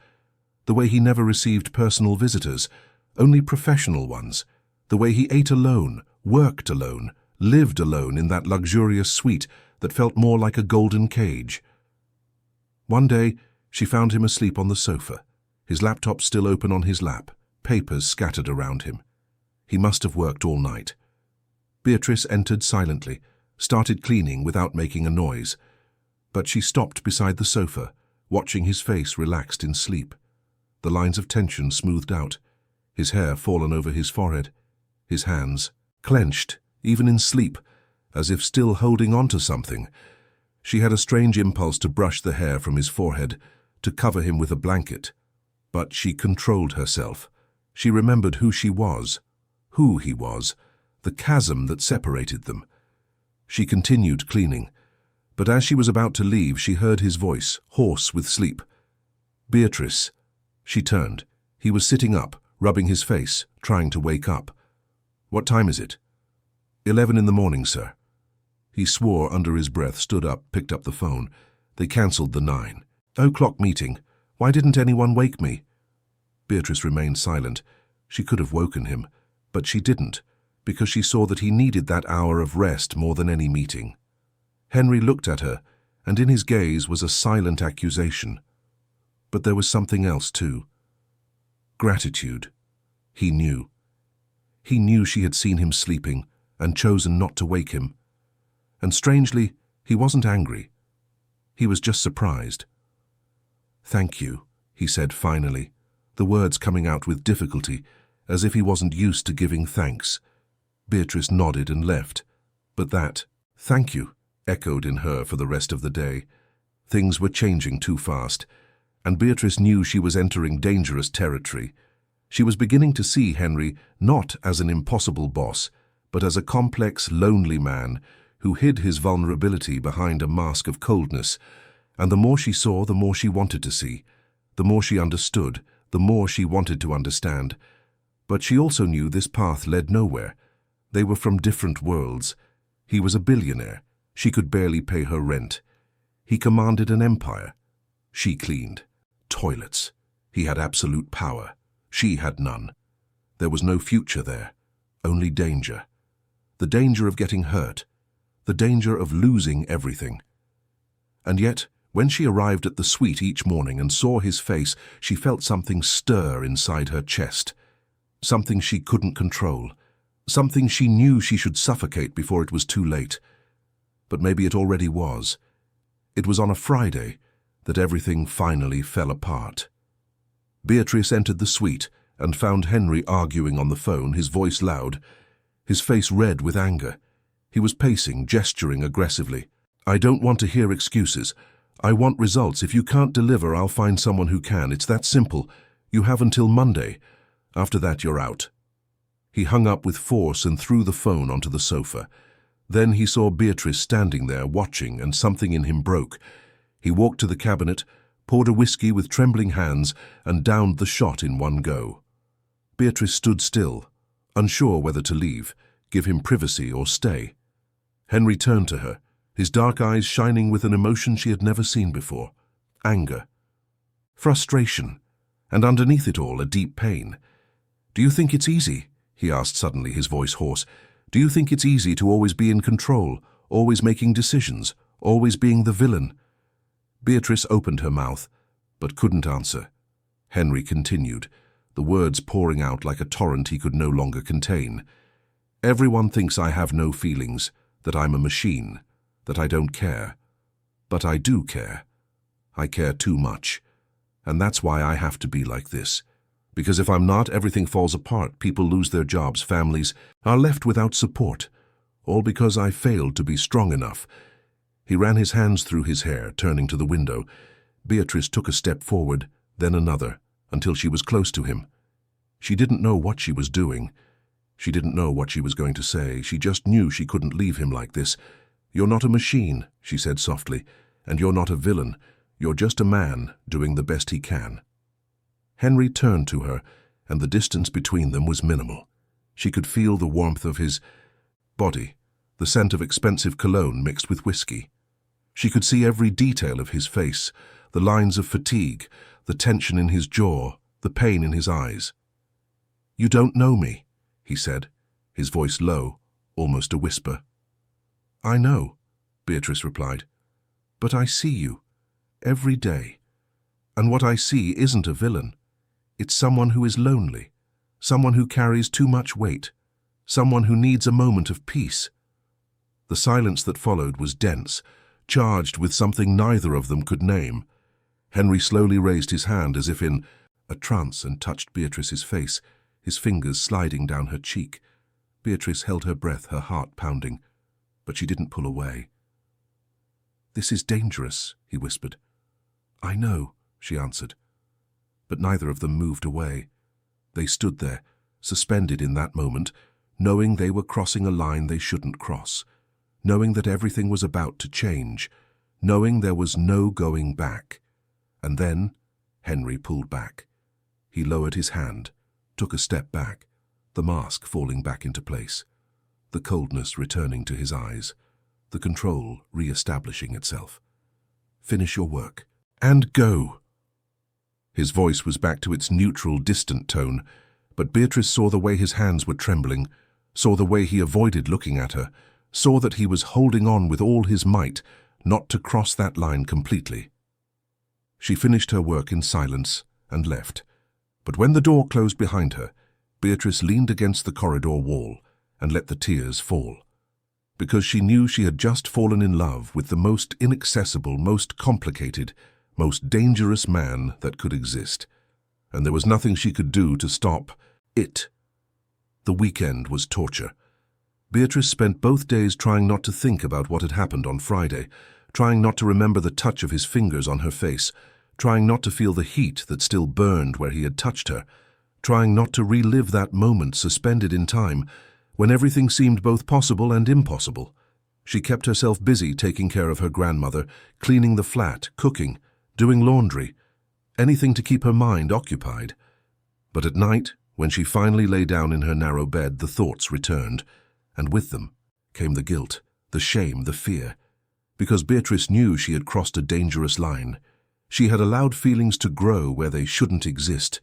the way he never received personal visitors, only professional ones, the way he ate alone, worked alone, lived alone in that luxurious suite that felt more like a golden cage. One day, she found him asleep on the sofa, his laptop still open on his lap, papers scattered around him. He must have worked all night. Beatrice entered silently, started cleaning without making a noise, but she stopped beside the sofa, watching his face relaxed in sleep, the lines of tension smoothed out, his hair fallen over his forehead, his hands clenched, even in sleep, as if still holding on to something. She had a strange impulse to brush the hair from his forehead, to cover him with a blanket. But she controlled herself. She remembered who she was, who he was, the chasm that separated them. She continued cleaning, but as she was about to leave, she heard his voice, hoarse with sleep. Beatrice. She turned. He was sitting up, rubbing his face, trying to wake up. What time is it? 11 in the morning, sir. He swore under his breath, stood up, picked up the phone. They cancelled the 9:00 meeting. Why didn't anyone wake me? Beatrice remained silent. She could have woken him, but she didn't, because she saw that he needed that hour of rest more than any meeting. Henry looked at her, and in his gaze was a silent accusation. But there was something else too. Gratitude. He knew. He knew she had seen him sleeping and chosen not to wake him. And strangely, he wasn't angry. He was just surprised. "Thank you," he said finally, the words coming out with difficulty, as if he wasn't used to giving thanks. Beatrice nodded and left, but that "thank you" echoed in her for the rest of the day. Things were changing too fast, and Beatrice knew she was entering dangerous territory. She was beginning to see Henry not as an impossible boss, but as a complex, lonely man who hid his vulnerability behind a mask of coldness. And the more she saw, the more she wanted to see. The more she understood, the more she wanted to understand. But she also knew this path led nowhere. They were from different worlds. He was a billionaire. She could barely pay her rent. He commanded an empire. She cleaned toilets. He had absolute power. She had none. There was no future there, only danger. The danger of getting hurt, the danger of losing everything. And yet, when she arrived at the suite each morning and saw his face, she felt something stir inside her chest. Something she couldn't control. Something she knew she should suffocate before it was too late. But maybe it already was. It was on a Friday that everything finally fell apart. Beatrice entered the suite and found Henry arguing on the phone, his voice loud, his face red with anger. He was pacing, gesturing aggressively. "I don't want to hear excuses. I want results. If you can't deliver, I'll find someone who can. It's that simple. You have until Monday. After that, you're out." He hung up with force and threw the phone onto the sofa. Then he saw Beatrice standing there, watching, and something in him broke. He walked to the cabinet, poured a whiskey with trembling hands, and downed the shot in one go. Beatrice stood still, unsure whether to leave, give him privacy, or stay. Henry turned to her, his dark eyes shining with an emotion she had never seen before. Anger. Frustration. And underneath it all, a deep pain. "Do you think it's easy?" he asked suddenly, his voice hoarse. "Do you think it's easy to always be in control, always making decisions, always being the villain?" Beatrice opened her mouth, but couldn't answer. Henry continued, the words pouring out like a torrent he could no longer contain. "Everyone thinks I have no feelings, that I'm a machine, that I don't care. But I do care. I care too much. And that's why I have to be like this. Because if I'm not, everything falls apart, people lose their jobs, families are left without support. All because I failed to be strong enough." He ran his hands through his hair, turning to the window. Beatrice took a step forward, then another, until she was close to him. She didn't know what she was doing. She didn't know what she was going to say. She just knew she couldn't leave him like this. "You're not a machine," she said softly, "and you're not a villain. You're just a man doing the best he can." Henry turned to her, and the distance between them was minimal. She could feel the warmth of his body, the scent of expensive cologne mixed with whiskey. She could see every detail of his face, the lines of fatigue, the tension in his jaw, the pain in his eyes. "You don't know me," he said, his voice low, almost a whisper. "I know," Beatrice replied, "but I see you, every day. And what I see isn't a villain. It's someone who is lonely, someone who carries too much weight, someone who needs a moment of peace." The silence that followed was dense, charged with something neither of them could name. Henry slowly raised his hand as if in a trance and touched Beatrice's face, his fingers sliding down her cheek. Beatrice held her breath, her heart pounding, but she didn't pull away. "This is dangerous," he whispered. "I know," she answered. But neither of them moved away. They stood there, suspended in that moment, knowing they were crossing a line they shouldn't cross, knowing that everything was about to change, knowing there was no going back. And then Henry pulled back. He lowered his hand, took a step back, the mask falling back into place, the coldness returning to his eyes, the control re-establishing itself. "Finish your work, and go." His voice was back to its neutral, distant tone, but Beatrice saw the way his hands were trembling, saw the way he avoided looking at her, saw that he was holding on with all his might, not to cross that line completely. She finished her work in silence and left. But when the door closed behind her, Beatrice leaned against the corridor wall and let the tears fall. Because she knew she had just fallen in love with the most inaccessible, most complicated, most dangerous man that could exist. And there was nothing she could do to stop it. The weekend was torture. Beatrice spent both days trying not to think about what had happened on Friday, trying not to remember the touch of his fingers on her face, trying not to feel the heat that still burned where he had touched her, trying not to relive that moment suspended in time when everything seemed both possible and impossible. She kept herself busy taking care of her grandmother, cleaning the flat, cooking, doing laundry, anything to keep her mind occupied. But at night, when she finally lay down in her narrow bed, the thoughts returned, and with them came the guilt, the shame, the fear. Because Beatrice knew she had crossed a dangerous line. She had allowed feelings to grow where they shouldn't exist.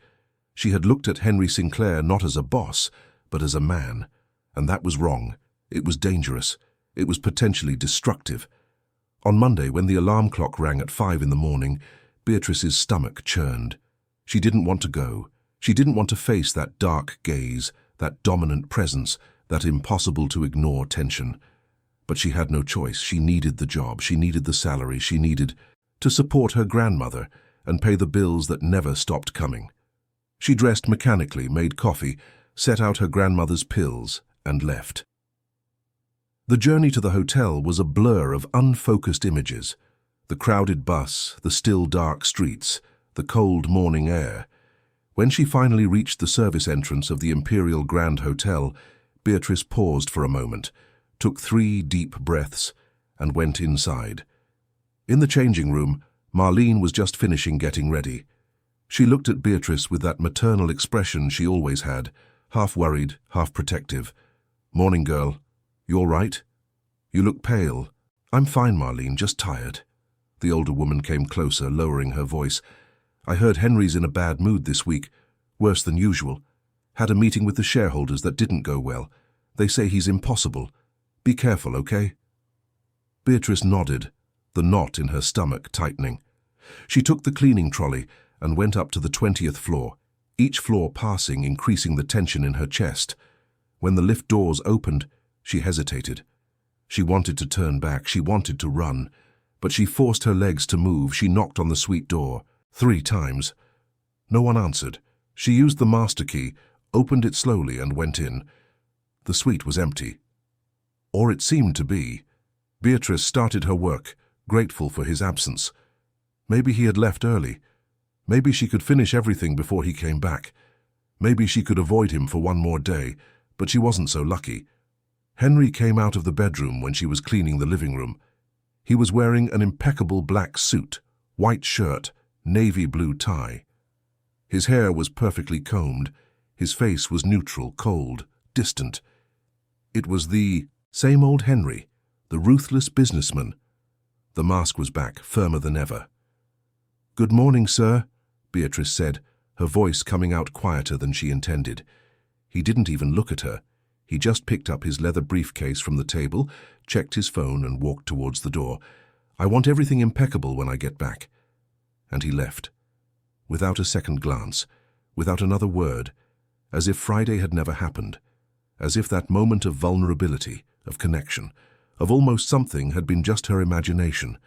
She had looked at Henry Sinclair not as a boss, but as a man. And that was wrong. It was dangerous. It was potentially destructive. On Monday, when the alarm clock rang at 5 in the morning, Beatrice's stomach churned. She didn't want to go. She didn't want to face that dark gaze, that dominant presence, that impossible-to-ignore tension. But she had no choice. She needed the job. She needed the salary. She needed to support her grandmother and pay the bills that never stopped coming. She dressed mechanically, made coffee, set out her grandmother's pills, and left. The journey to the hotel was a blur of unfocused images. The crowded bus, the still dark streets, the cold morning air. When she finally reached the service entrance of the Imperial Grand Hotel, Beatrice paused for a moment, took 3 deep breaths, and went inside. In the changing room, Marlene was just finishing getting ready. She looked at Beatrice with that maternal expression she always had, half worried, half protective. "Morning, girl. You all right? You look pale." "I'm fine, Marlene, just tired." The older woman came closer, lowering her voice. "I heard Henry's in a bad mood this week, worse than usual. Had a meeting with the shareholders that didn't go well. They say he's impossible. Be careful, okay?" Beatrice nodded, the knot in her stomach tightening. She took the cleaning trolley and went up to the 20th floor, each floor passing, increasing the tension in her chest. When the lift doors opened, she hesitated. She wanted to turn back, she wanted to run, but she forced her legs to move. She knocked on the suite door 3 times. No one answered. She used the master key, opened it slowly, and went in. The suite was empty. Or it seemed to be. Beatrice started her work, grateful for his absence. Maybe he had left early. Maybe she could finish everything before he came back. Maybe she could avoid him for one more day, but she wasn't so lucky. Henry came out of the bedroom when she was cleaning the living room. He was wearing an impeccable black suit, white shirt, navy blue tie. His hair was perfectly combed. His face was neutral, cold, distant. It was the same old Henry, the ruthless businessman. The mask was back, firmer than ever. "Good morning, sir," Beatrice said, her voice coming out quieter than she intended. He didn't even look at her. He just picked up his leather briefcase from the table, checked his phone, and walked towards the door. "I want everything impeccable when I get back." And he left, without a second glance, without another word, as if Friday had never happened, as if that moment of vulnerability, of connection, of almost something had been just her imagination.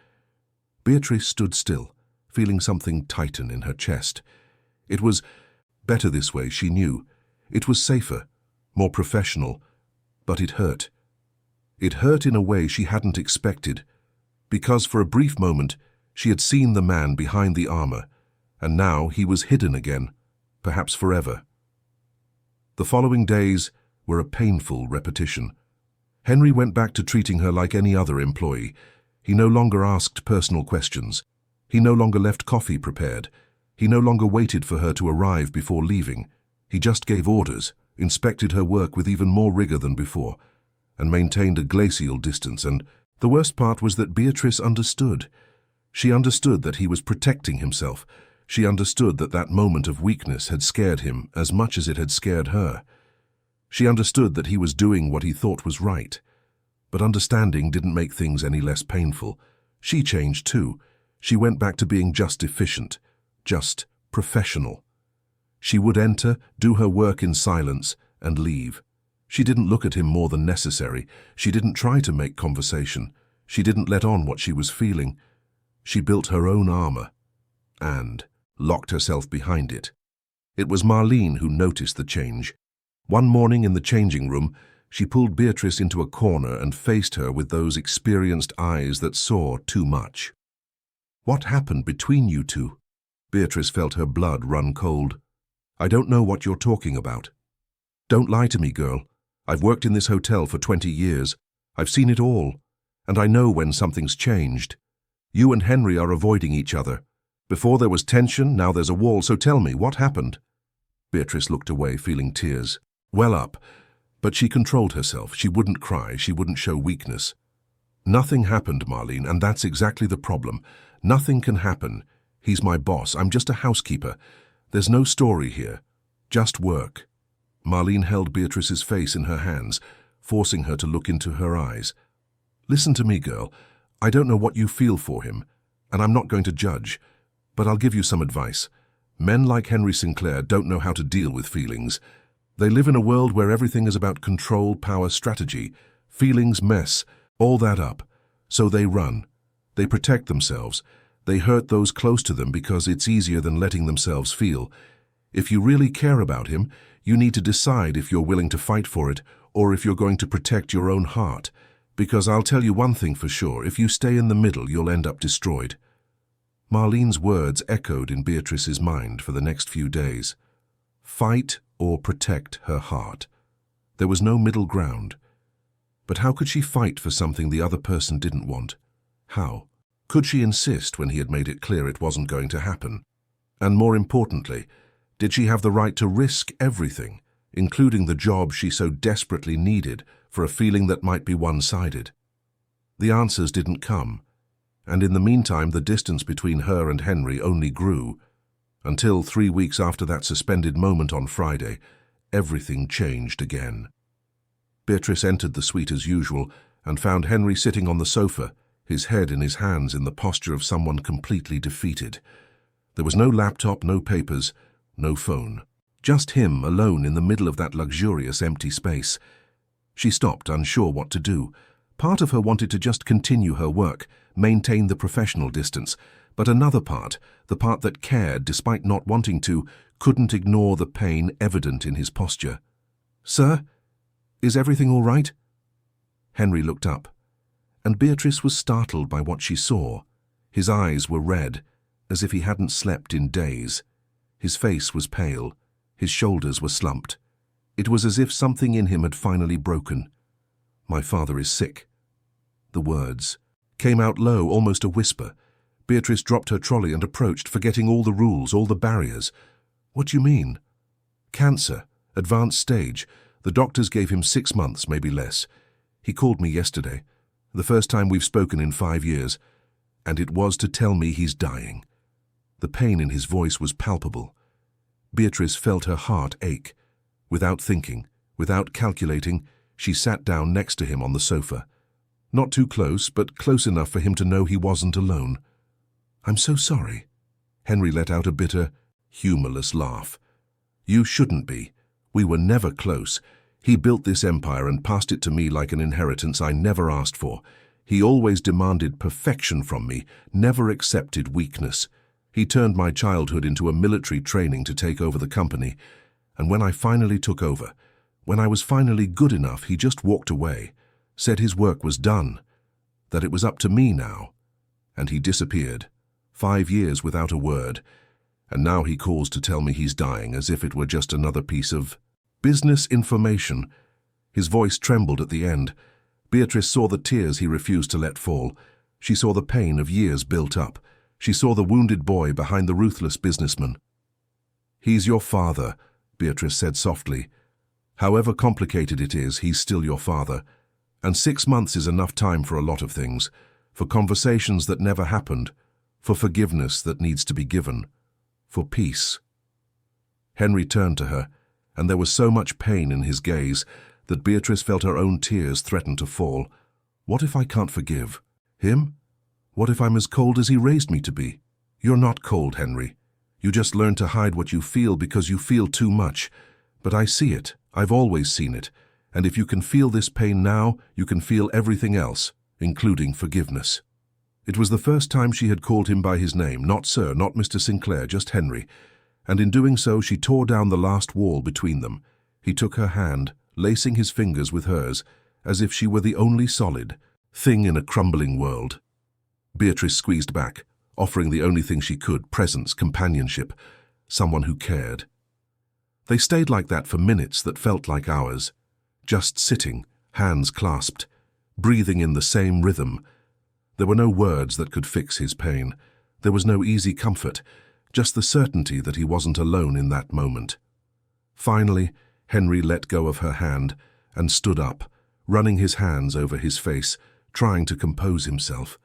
Beatrice stood still, feeling something tighten in her chest. It was better this way, she knew. It was safer, more professional, but it hurt. It hurt in a way she hadn't expected, because for a brief moment she had seen the man behind the armor, and now he was hidden again, perhaps forever. The following days were a painful repetition. Henry went back to treating her like any other employee. He no longer asked personal questions. He no longer left coffee prepared. He no longer waited for her to arrive before leaving. He just gave orders, inspected her work with even more rigor than before, and maintained a glacial distance. And the worst part was that Beatrice understood. She understood that he was protecting himself. She understood that that moment of weakness had scared him as much as it had scared her. She understood that he was doing what he thought was right. But understanding didn't make things any less painful. She changed too. She went back to being just efficient, just professional. She would enter, do her work in silence, and leave. She didn't look at him more than necessary. She didn't try to make conversation. She didn't let on what she was feeling. She built her own armor and locked herself behind it. It was Marlene who noticed the change. One morning in the changing room, she pulled Beatrice into a corner and faced her with those experienced eyes that saw too much. "What happened between you two?" Beatrice felt her blood run cold. "I don't know what you're talking about." "Don't lie to me, girl. I've worked in this hotel for 20 years. I've seen it all, and I know when something's changed. You and Henry are avoiding each other. Before there was tension, now there's a wall, so tell me, what happened?" Beatrice looked away, feeling tears well up, but she controlled herself. She wouldn't cry, she wouldn't show weakness. "Nothing happened, Marlene, and that's exactly the problem. Nothing can happen. He's my boss. I'm just a housekeeper. There's no story here. Just work." Marlene held Beatrice's face in her hands, forcing her to look into her eyes. "Listen to me, girl. I don't know what you feel for him, and I'm not going to judge, but I'll give you some advice. Men like Henry Sinclair don't know how to deal with feelings. They live in a world where everything is about control, power, strategy. Feelings mess all that up. So they run. They protect themselves. They hurt those close to them because it's easier than letting themselves feel. If you really care about him, you need to decide if you're willing to fight for it or if you're going to protect your own heart. Because I'll tell you one thing for sure, if you stay in the middle, you'll end up destroyed." Marlene's words echoed in Beatrice's mind for the next few days. Fight or protect her heart. There was no middle ground. But how could she fight for something the other person didn't want? How? Could she insist when he had made it clear it wasn't going to happen? And more importantly, did she have the right to risk everything, including the job she so desperately needed, for a feeling that might be one-sided? The answers didn't come, and in the meantime the distance between her and Henry only grew, until 3 weeks after that suspended moment on Friday, everything changed again. Beatrice entered the suite as usual and found Henry sitting on the sofa, his head in his hands in the posture of someone completely defeated. There was no laptop, no papers, no phone. Just him alone in the middle of that luxurious empty space. She stopped, unsure what to do. Part of her wanted to just continue her work, maintain the professional distance, but another part, the part that cared despite not wanting to, couldn't ignore the pain evident in his posture. "Sir, is everything all right?" Henry looked up, and Beatrice was startled by what she saw. His eyes were red, as if he hadn't slept in days. His face was pale, his shoulders were slumped. It was as if something in him had finally broken. "My father is sick." The words came out low, almost a whisper. Beatrice dropped her trolley and approached, forgetting all the rules, all the barriers. "What do you mean?" "Cancer, advanced stage. The doctors gave him 6 months, maybe less. He called me yesterday, the first time we've spoken in 5 years, and it was to tell me he's dying." The pain in his voice was palpable. Beatrice felt her heart ache. Without thinking, without calculating, she sat down next to him on the sofa. Not too close, but close enough for him to know he wasn't alone. "I'm so sorry." Henry let out a bitter, humorless laugh. "You shouldn't be. We were never close. He built this empire and passed it to me like an inheritance I never asked for. He always demanded perfection from me, never accepted weakness. He turned my childhood into a military training to take over the company. And when I finally took over, when I was finally good enough, he just walked away, said his work was done, that it was up to me now. And he disappeared. 5 years without a word. And now he calls to tell me he's dying, as if it were just another piece of business information." His voice trembled at the end. Beatrice saw the tears he refused to let fall. She saw the pain of years built up. She saw the wounded boy behind the ruthless businessman. "He's your father," Beatrice said softly. "However complicated it is, he's still your father. And 6 months is enough time for a lot of things, for conversations that never happened, for forgiveness that needs to be given, for peace." Henry turned to her, and there was so much pain in his gaze that Beatrice felt her own tears threaten to fall. "What if I can't forgive? Him? What if I'm as cold as he raised me to be? You're not cold, Henry. You just learn to hide what you feel because you feel too much. But I see it. I've always seen it. And if you can feel this pain now, you can feel everything else, including forgiveness. It was the first time she had called him by his name, not Sir, not Mr. Sinclair, just Henry. And in doing so, she tore down the last wall between them. He took her hand, lacing his fingers with hers, as if she were the only solid thing in a crumbling world. Beatrice squeezed back, offering the only thing she could, presence, companionship, someone who cared. They stayed like that for minutes that felt like hours, just sitting, hands clasped, breathing in the same rhythm. There were no words that could fix his pain. There was no easy comfort, just the certainty that he wasn't alone in that moment. Finally, Henry let go of her hand and stood up, running his hands over his face, trying to compose himself.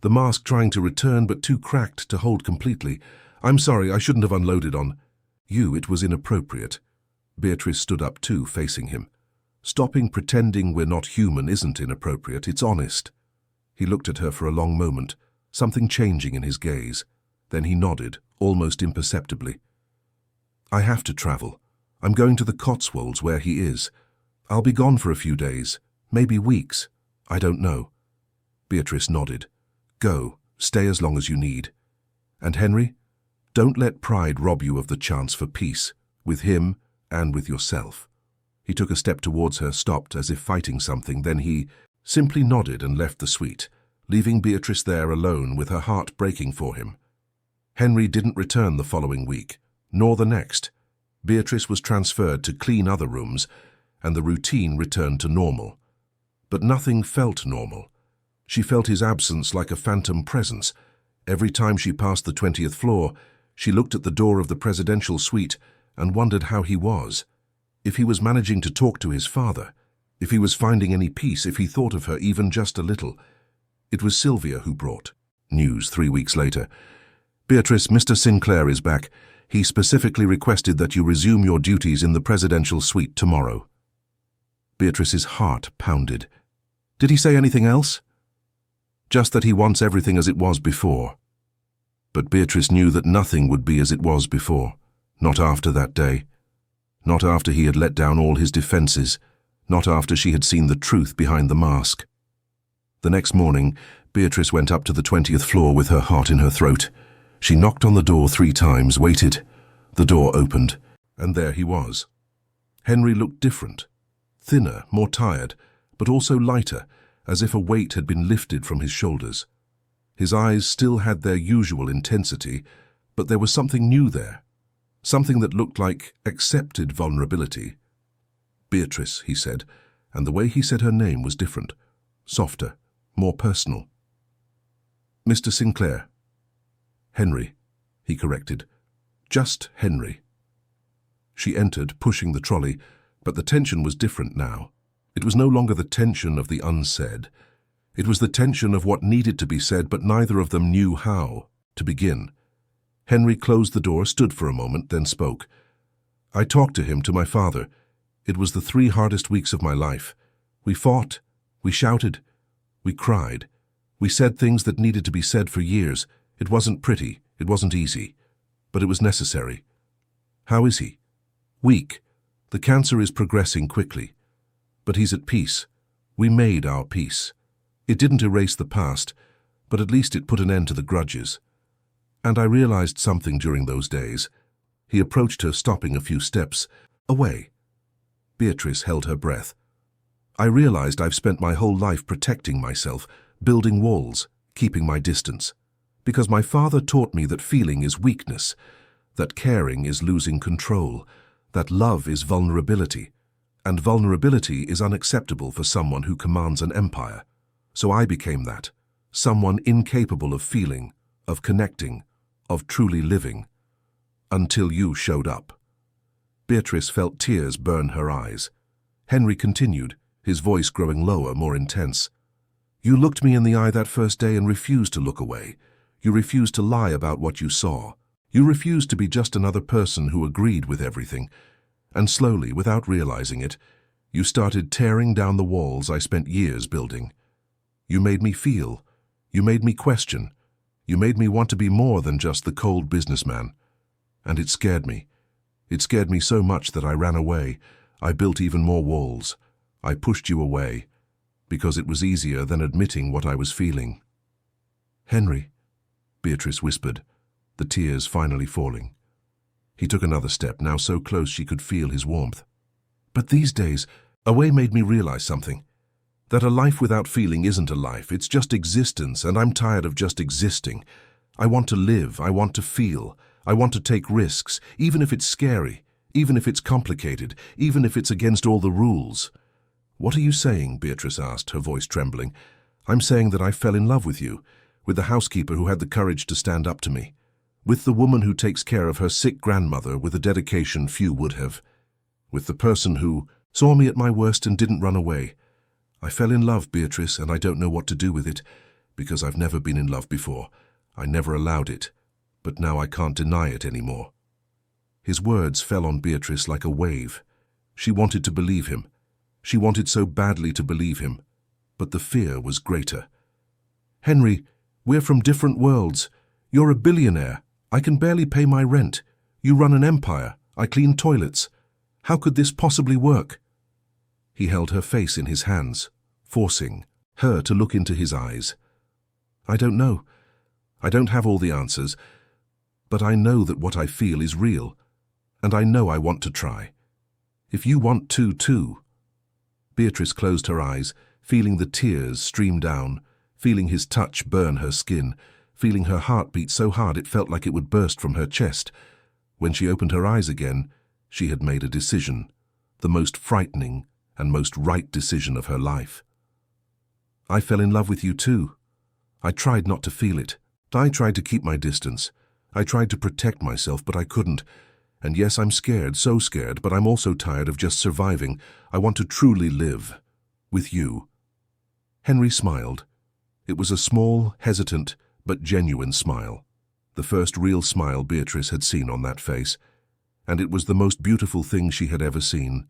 The mask trying to return, but too cracked to hold completely. "I'm sorry, I shouldn't have unloaded on you. It was inappropriate." Beatrice stood up too, facing him. "Stopping pretending we're not human isn't inappropriate, it's honest." He looked at her for a long moment, something changing in his gaze. Then he nodded, almost imperceptibly. "I have to travel. I'm going to the Cotswolds where he is. I'll be gone for a few days, maybe weeks. I don't know." Beatrice nodded. "Go, stay as long as you need. And Henry, don't let pride rob you of the chance for peace, with him and with yourself." He took a step towards her, stopped as if fighting something, then he simply nodded and left the suite, leaving Beatrice there alone with her heart breaking for him. Henry didn't return the following week, nor the next. Beatrice was transferred to clean other rooms, and the routine returned to normal. But nothing felt normal. She felt his absence like a phantom presence. Every time she passed the 20th floor, she looked at the door of the presidential suite and wondered how he was. If he was managing to talk to his father, if he was finding any peace, if he thought of her even just a little. It was Sylvia who brought news 3 weeks later. "Beatrice, Mr. Sinclair is back. He specifically requested that you resume your duties in the presidential suite tomorrow." Beatrice's heart pounded. "Did he say anything else?" "Just that he wants everything as it was before." But Beatrice knew that nothing would be as it was before. Not after that day. Not after he had let down all his defenses. Not after she had seen the truth behind the mask. The next morning, Beatrice went up to the 20th floor with her heart in her throat. She knocked on the door 3 times, waited. The door opened, and there he was. Henry looked different. Thinner, more tired, but also lighter, as if a weight had been lifted from his shoulders. His eyes still had their usual intensity, but there was something new there. Something that looked like accepted vulnerability. "Beatrice," he said, and the way he said her name was different, softer, more personal. "Mr. Sinclair." "Henry," he corrected. "Just Henry." She entered, pushing the trolley, but the tension was different now. It was no longer the tension of the unsaid. It was the tension of what needed to be said, but neither of them knew how to begin. Henry closed the door, stood for a moment, then spoke. "I talked to him, to my father. It was the 3 hardest weeks of my life. We fought, we shouted, we cried. We said things that needed to be said for years. It wasn't pretty, it wasn't easy, but it was necessary." "How is he?" "Weak. The cancer is progressing quickly. But he's at peace. We made our peace. It didn't erase the past, but at least it put an end to the grudges. And I realized something during those days." He approached her, stopping a few steps away. Beatrice held her breath. "I realized I've spent my whole life protecting myself, building walls, keeping my distance. Because my father taught me that feeling is weakness, that caring is losing control, that love is vulnerability, and vulnerability is unacceptable for someone who commands an empire. So I became that, someone incapable of feeling, of connecting, of truly living. Until you showed up." Beatrice felt tears burn her eyes. Henry continued, his voice growing lower, more intense. "You looked me in the eye that first day and refused to look away. You refused to lie about what you saw. You refused to be just another person who agreed with everything. And slowly, without realizing it, you started tearing down the walls I spent years building. You made me feel. You made me question. You made me want to be more than just the cold businessman. And it scared me. It scared me so much that I ran away. I built even more walls. I pushed you away, because it was easier than admitting what I was feeling. Henry, Beatrice whispered, the tears finally falling. He took another step, now so close she could feel his warmth. But these days, a way made me realize something. That a life without feeling isn't a life, it's just existence, and I'm tired of just existing. I want to live, I want to feel, I want to take risks, even if it's scary, even if it's complicated, even if it's against all the rules. What are you saying? Beatrice asked, her voice trembling. I'm saying that I fell in love with you, with the housekeeper who had the courage to stand up to me, with the woman who takes care of her sick grandmother with a dedication few would have, with the person who saw me at my worst and didn't run away. I fell in love, Beatrice, and I don't know what to do with it, because I've never been in love before. I never allowed it, but now I can't deny it anymore. His words fell on Beatrice like a wave. She wanted to believe him. She wanted so badly to believe him, but the fear was greater. Henry, we're from different worlds. You're a billionaire. I can barely pay my rent. You run an empire. I clean toilets. How could this possibly work? He held her face in his hands, forcing her to look into his eyes. I don't know. I don't have all the answers, but I know that what I feel is real, and I know I want to try. If you want to, too. Beatrice closed her eyes, feeling the tears stream down, feeling his touch burn her skin, feeling her heart beat so hard it felt like it would burst from her chest. When she opened her eyes again, she had made a decision, the most frightening and most right decision of her life. I fell in love with you too. I tried not to feel it. I tried to keep my distance. I tried to protect myself, but I couldn't. And yes, I'm scared, so scared, but I'm also tired of just surviving. I want to truly live. With you. Henry smiled. It was a small, hesitant, but genuine smile. The first real smile Beatrice had seen on that face. And it was the most beautiful thing she had ever seen.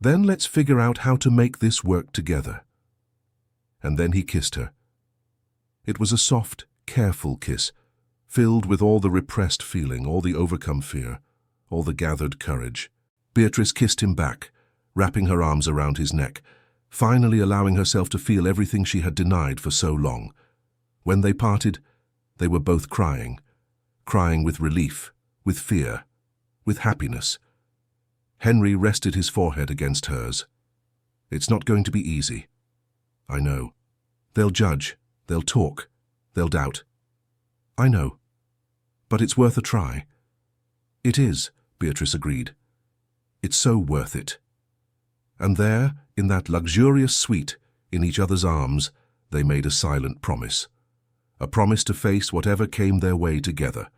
Then let's figure out how to make this work together. And then he kissed her. It was a soft, careful kiss, filled with all the repressed feeling, all the overcome fear, all the gathered courage. Beatrice kissed him back, wrapping her arms around his neck, finally allowing herself to feel everything she had denied for so long. When they parted, they were both crying with relief, with fear, with happiness. Henry rested his forehead against hers. It's not going to be easy. I know. They'll judge, they'll talk, they'll doubt. I know. But it's worth a try. It is, Beatrice agreed. It's so worth it. And there, in that luxurious suite, in each other's arms, they made a silent promise. A promise to face whatever came their way together.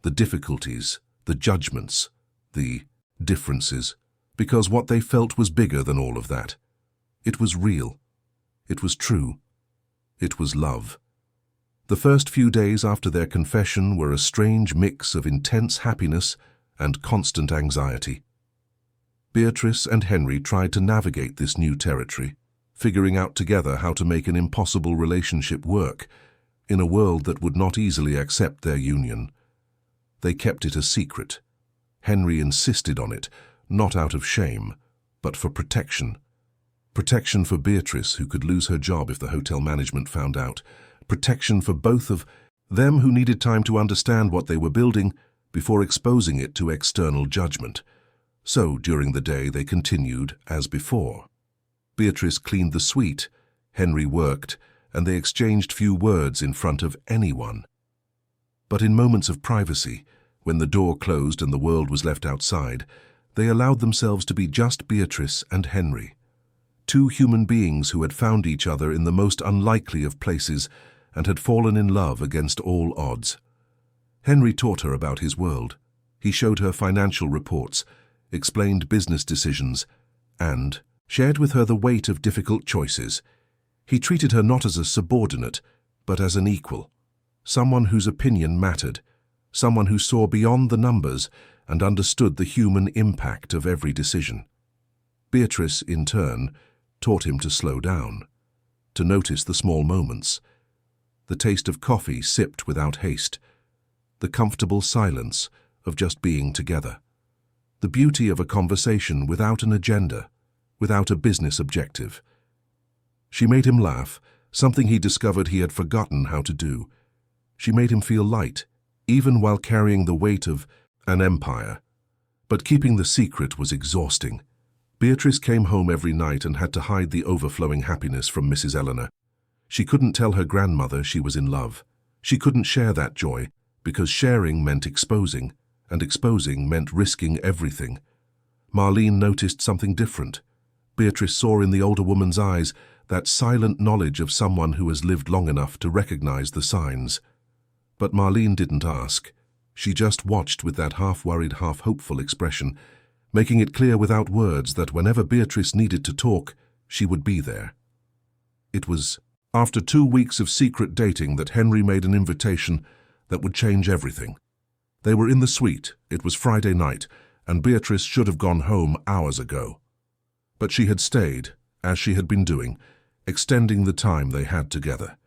The difficulties, the judgments, the differences, because what they felt was bigger than all of that. It was real. It was true. It was love. The first few days after their confession were a strange mix of intense happiness and constant anxiety. Beatrice and Henry tried to navigate this new territory, figuring out together how to make an impossible relationship work in a world that would not easily accept their union. They kept it a secret. Henry insisted on it, not out of shame, but for protection. Protection for Beatrice, who could lose her job if the hotel management found out. Protection for both of them, who needed time to understand what they were building before exposing it to external judgment. So, during the day, they continued as before. Beatrice cleaned the suite, Henry worked, and they exchanged few words in front of anyone. But in moments of privacy, when the door closed and the world was left outside, they allowed themselves to be just Beatrice and Henry. Two human beings who had found each other in the most unlikely of places and had fallen in love against all odds. Henry taught her about his world. He showed her financial reports, explained business decisions, and shared with her the weight of difficult choices. He treated her not as a subordinate, but as an equal, someone whose opinion mattered, someone who saw beyond the numbers and understood the human impact of every decision. Beatrice, in turn, taught him to slow down, to notice the small moments, the taste of coffee sipped without haste, the comfortable silence of just being together, the beauty of a conversation without an agenda, without a business objective. She made him laugh, something he discovered he had forgotten how to do. She made him feel light, even while carrying the weight of an empire. But keeping the secret was exhausting. Beatrice came home every night and had to hide the overflowing happiness from Mrs. Eleanor. She couldn't tell her grandmother she was in love. She couldn't share that joy, because sharing meant exposing, and exposing meant risking everything. Marlene noticed something different. Beatrice saw in the older woman's eyes that silent knowledge of someone who has lived long enough to recognize the signs. But Marlene didn't ask. She just watched with that half-worried, half-hopeful expression, making it clear without words that whenever Beatrice needed to talk, she would be there. It was after 2 weeks of secret dating that Henry made an invitation that would change everything. They were in the suite, it was Friday night, and Beatrice should have gone home hours ago. But she had stayed, as she had been doing, extending the time they had together.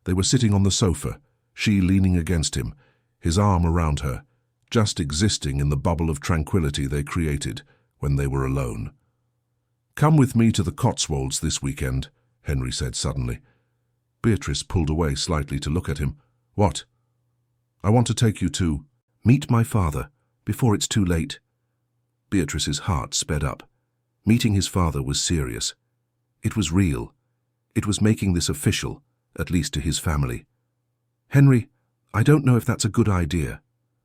They were sitting on the sofa, she leaning against him, his arm around her, just existing in the bubble of tranquility they created when they were alone. "Come with me to the Cotswolds this weekend," Henry said suddenly. Beatrice pulled away slightly to look at him. "What?" "I want to take you to meet my father, before it's too late." Beatrice's heart sped up. Meeting his father was serious. It was real. It was making this official, at least to his family. "Henry, I don't know if that's a good idea.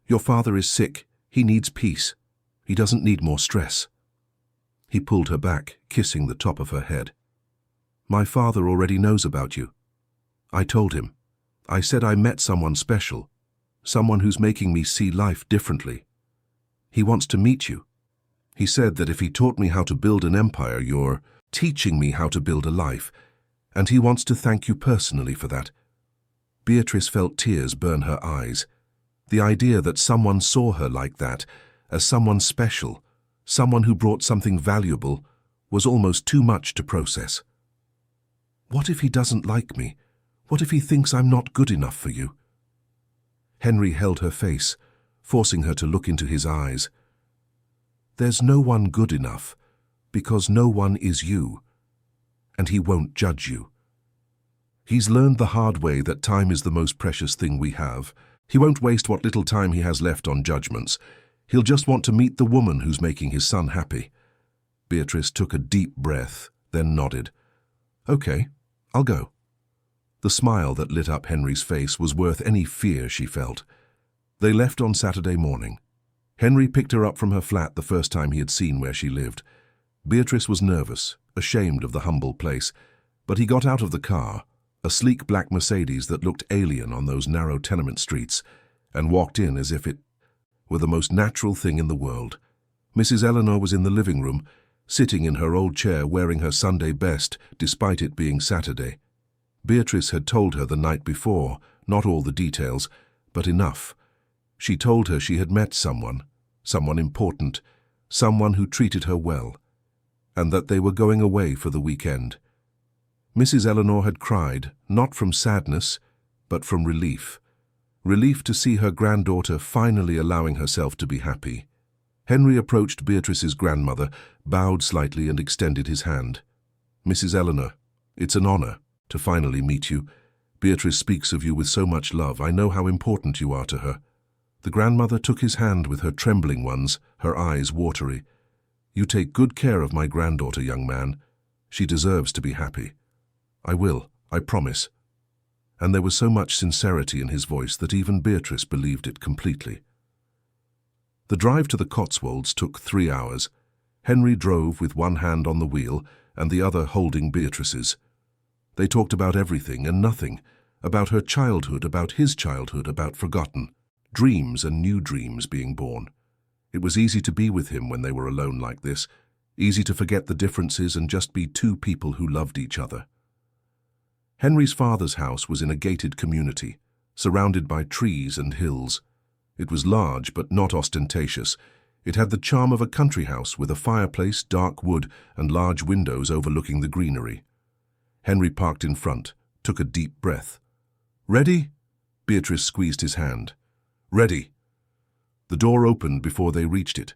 Your father is sick. He needs peace. He doesn't need more stress." He pulled her back, kissing the top of her head. "My father already knows about you. I told him. I said I met someone special, someone who's making me see life differently. He wants to meet you. He said that if he taught me how to build an empire, you're teaching me how to build a life, and he wants to thank you personally for that." Beatrice felt tears burn her eyes. The idea that someone saw her like that, as someone special, someone who brought something valuable, was almost too much to process. "What if he doesn't like me? What if he thinks I'm not good enough for you?" Henry held her face, forcing her to look into his eyes. "There's no one good enough, because no one is you, and he won't judge you. He's learned the hard way that time is the most precious thing we have. He won't waste what little time he has left on judgments. He'll just want to meet the woman who's making his son happy." Beatrice took a deep breath, then nodded. "Okay, I'll go." The smile that lit up Henry's face was worth any fear she felt. They left on Saturday morning. Henry picked her up from her flat the first time he had seen where she lived. Beatrice was nervous, ashamed of the humble place, but he got out of the car, a sleek black Mercedes that looked alien on those narrow tenement streets, and walked in as if it were the most natural thing in the world. Mrs. Eleanor was in the living room, sitting in her old chair wearing her Sunday best, despite it being Saturday. Beatrice had told her the night before, not all the details, but enough. She told her she had met someone important, someone who treated her well, and that they were going away for the weekend. Mrs. Eleanor had cried, not from sadness, but from relief. Relief to see her granddaughter finally allowing herself to be happy. Henry approached Beatrice's grandmother, bowed slightly and extended his hand. "Mrs. Eleanor, it's an honor to finally meet you. Beatrice speaks of you with so much love. I know how important you are to her." The grandmother took his hand with her trembling ones, her eyes watery. "You take good care of my granddaughter, young man. She deserves to be happy." "I will, I promise." And there was so much sincerity in his voice that even Beatrice believed it completely. The drive to the Cotswolds took 3 hours. Henry drove with one hand on the wheel and the other holding Beatrice's. They talked about everything and nothing, about her childhood, about his childhood, about forgotten dreams and new dreams being born. It was easy to be with him when they were alone like this, easy to forget the differences and just be two people who loved each other. Henry's father's house was in a gated community, surrounded by trees and hills. It was large but not ostentatious. It had the charm of a country house with a fireplace, dark wood, and large windows overlooking the greenery. Henry parked in front, took a deep breath. Ready? Beatrice squeezed his hand. Ready. The door opened before they reached it.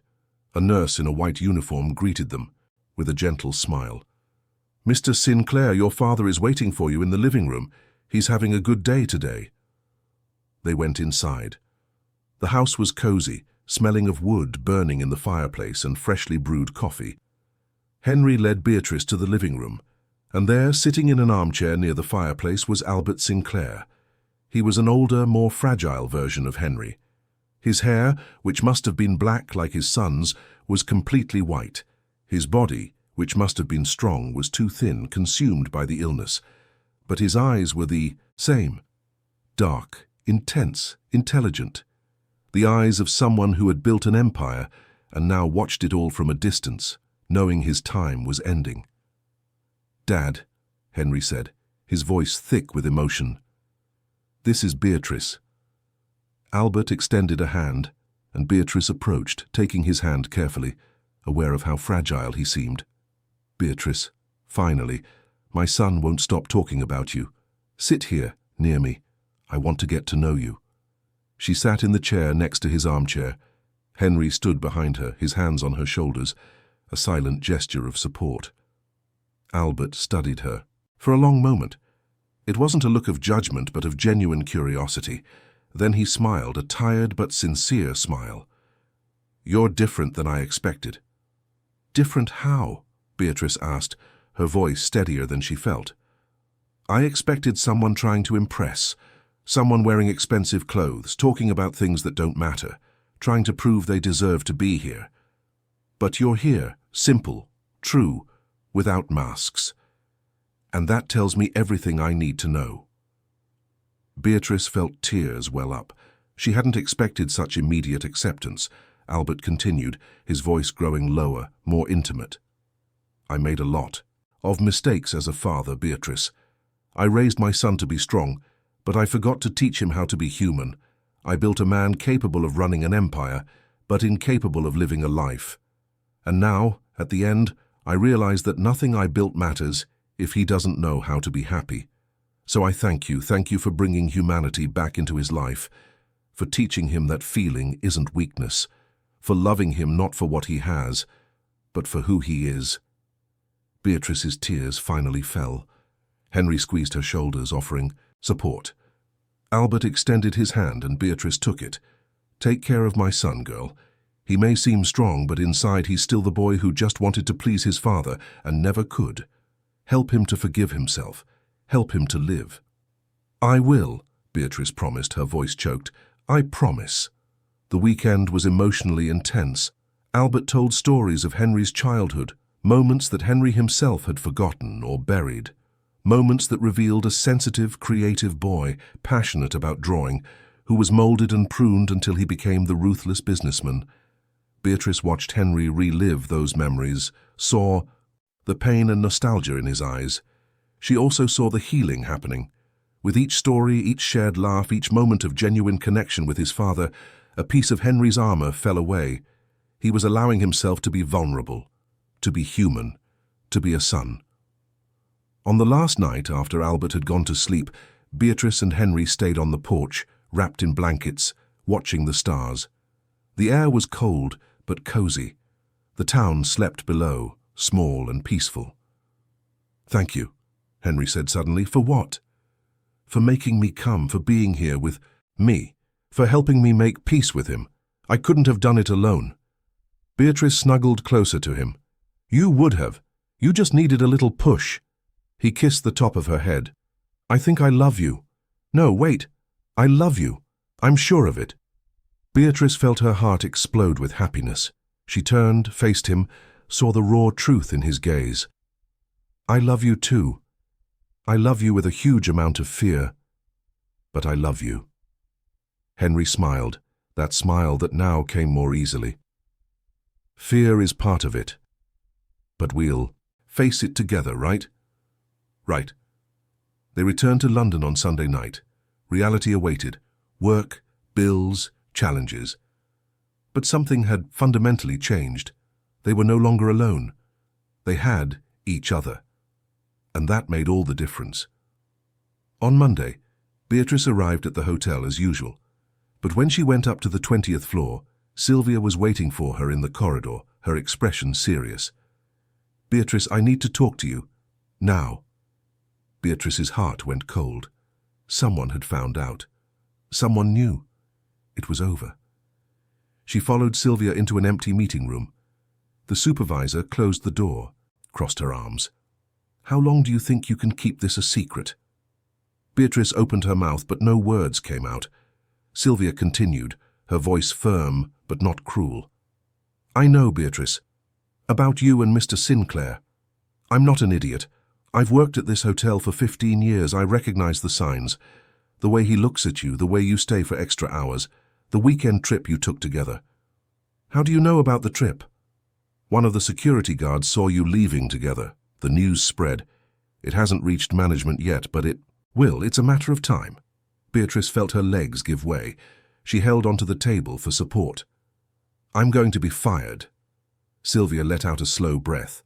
A nurse in a white uniform greeted them, with a gentle smile. Mr. Sinclair, your father is waiting for you in the living room. He's having a good day today. They went inside. The house was cozy, smelling of wood burning in the fireplace and freshly brewed coffee. Henry led Beatrice to the living room, and there, sitting in an armchair near the fireplace, was Albert Sinclair. He was an older, more fragile version of Henry. His hair, which must have been black like his son's, was completely white. His body, which must have been strong, was too thin, consumed by the illness. But his eyes were the same. Dark, intense, intelligent. The eyes of someone who had built an empire and now watched it all from a distance, knowing his time was ending. Dad, Henry said, his voice thick with emotion. This is Beatrice. Albert extended a hand, and Beatrice approached, taking his hand carefully, aware of how fragile he seemed. Beatrice, finally, my son won't stop talking about you. Sit here, near me. I want to get to know you. She sat in the chair next to his armchair. Henry stood behind her, his hands on her shoulders, a silent gesture of support. Albert studied her. For a long moment. It wasn't a look of judgment, but of genuine curiosity. Then he smiled, a tired but sincere smile. You're different than I expected. Different how? Beatrice asked, her voice steadier than she felt. I expected someone trying to impress, someone wearing expensive clothes, talking about things that don't matter, trying to prove they deserve to be here. But you're here, simple, true, without masks. And that tells me everything I need to know. Beatrice felt tears well up. She hadn't expected such immediate acceptance. Albert continued, his voice growing lower, more intimate. I made a lot of mistakes as a father, Beatrice. I raised my son to be strong, but I forgot to teach him how to be human. I built a man capable of running an empire, but incapable of living a life. And now, at the end, I realize that nothing I built matters if he doesn't know how to be happy. So I thank you for bringing humanity back into his life, for teaching him that feeling isn't weakness, for loving him not for what he has, but for who he is. Beatrice's tears finally fell. Henry squeezed her shoulders, offering support. Albert extended his hand and Beatrice took it. Take care of my son, girl. He may seem strong, but inside he's still the boy who just wanted to please his father and never could. Help him to forgive himself. Help him to live. I will, Beatrice promised, her voice choked. I promise. The weekend was emotionally intense. Albert told stories of Henry's childhood, moments that Henry himself had forgotten or buried, moments that revealed a sensitive, creative boy, passionate about drawing, who was molded and pruned until he became the ruthless businessman. Beatrice watched Henry relive those memories, saw the pain and nostalgia in his eyes. She also saw the healing happening. With each story, each shared laugh, each moment of genuine connection with his father, a piece of Henry's armor fell away. He was allowing himself to be vulnerable, to be human, to be a son. On the last night, after Albert had gone to sleep, Beatrice and Henry stayed on the porch, wrapped in blankets, watching the stars. The air was cold, but cozy. The town slept below, small and peaceful. Thank you, Henry said suddenly. For what? For making me come, for being here with me, for helping me make peace with him. I couldn't have done it alone. Beatrice snuggled closer to him. You would have. You just needed a little push. He kissed the top of her head. I think I love you. No, wait. I love you. I'm sure of it. Beatrice felt her heart explode with happiness. She turned, faced him, saw the raw truth in his gaze. I love you too. I love you with a huge amount of fear. But I love you. Henry smiled, that smile that now came more easily. Fear is part of it. But we'll face it together, right? Right. They returned to London on Sunday night. Reality awaited. Work, bills, challenges. But something had fundamentally changed. They were no longer alone. They had each other. And that made all the difference. On Monday, Beatrice arrived at the hotel as usual, but when she went up to the 20th floor, Sylvia was waiting for her in the corridor, her expression serious. "Beatrice, I need to talk to you. Now." Beatrice's heart went cold. Someone had found out. Someone knew. It was over. She followed Sylvia into an empty meeting room. The supervisor closed the door, crossed her arms. "How long do you think you can keep this a secret?" Beatrice opened her mouth, but no words came out. Sylvia continued, her voice firm but not cruel. "I know, Beatrice. About you and Mr. Sinclair. I'm not an idiot. I've worked at this hotel for 15 years. I recognize the signs. The way he looks at you, the way you stay for extra hours, the weekend trip you took together. How do you know about the trip? One of the security guards saw you leaving together. The news spread. It hasn't reached management yet, but it will. It's a matter of time." Beatrice felt her legs give way. She held onto the table for support. "I'm going to be fired." Sylvia let out a slow breath.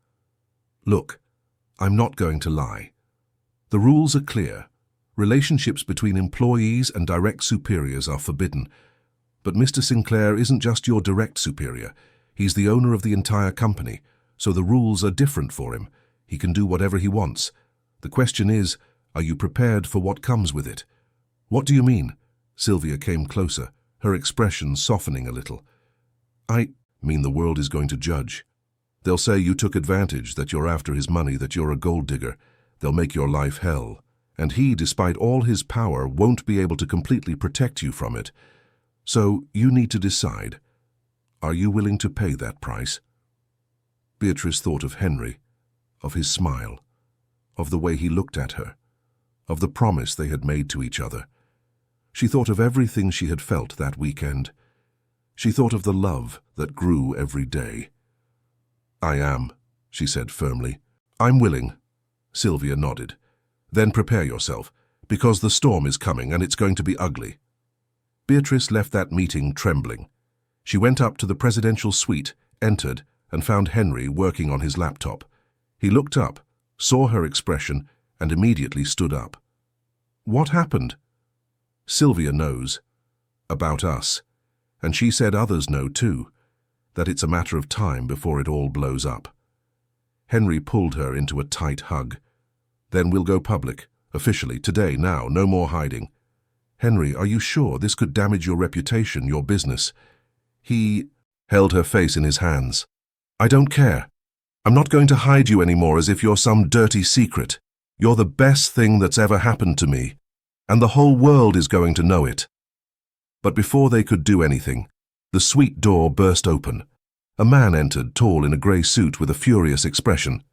"Look, I'm not going to lie. The rules are clear. Relationships between employees and direct superiors are forbidden. But Mr. Sinclair isn't just your direct superior. He's the owner of the entire company, so the rules are different for him. He can do whatever he wants. The question is, are you prepared for what comes with it?" "What do you mean?" Sylvia came closer, her expression softening a little. "I mean the world is going to judge. They'll say you took advantage, that you're after his money, that you're a gold digger. They'll make your life hell. And he, despite all his power, won't be able to completely protect you from it. So you need to decide. Are you willing to pay that price?" Beatrice thought of Henry, of his smile, of the way he looked at her, of the promise they had made to each other. She thought of everything she had felt that weekend. She thought of the love that grew every day. "I am," she said firmly. "I'm willing." Sylvia nodded. "Then prepare yourself, because the storm is coming and it's going to be ugly." Beatrice left that meeting trembling. She went up to the presidential suite, entered, and found Henry working on his laptop. He looked up, saw her expression, and immediately stood up. "What happened?" "Sylvia knows. About us. And she said others know too, that it's a matter of time before it all blows up." Henry pulled her into a tight hug. "Then we'll go public, officially, today, now, no more hiding." "Henry, are you sure? This could damage your reputation, your business." He held her face in his hands. "I don't care. I'm not going to hide you anymore as if you're some dirty secret. You're the best thing that's ever happened to me, and the whole world is going to know it." But before they could do anything, the suite door burst open. A man entered, tall in a grey suit with a furious expression.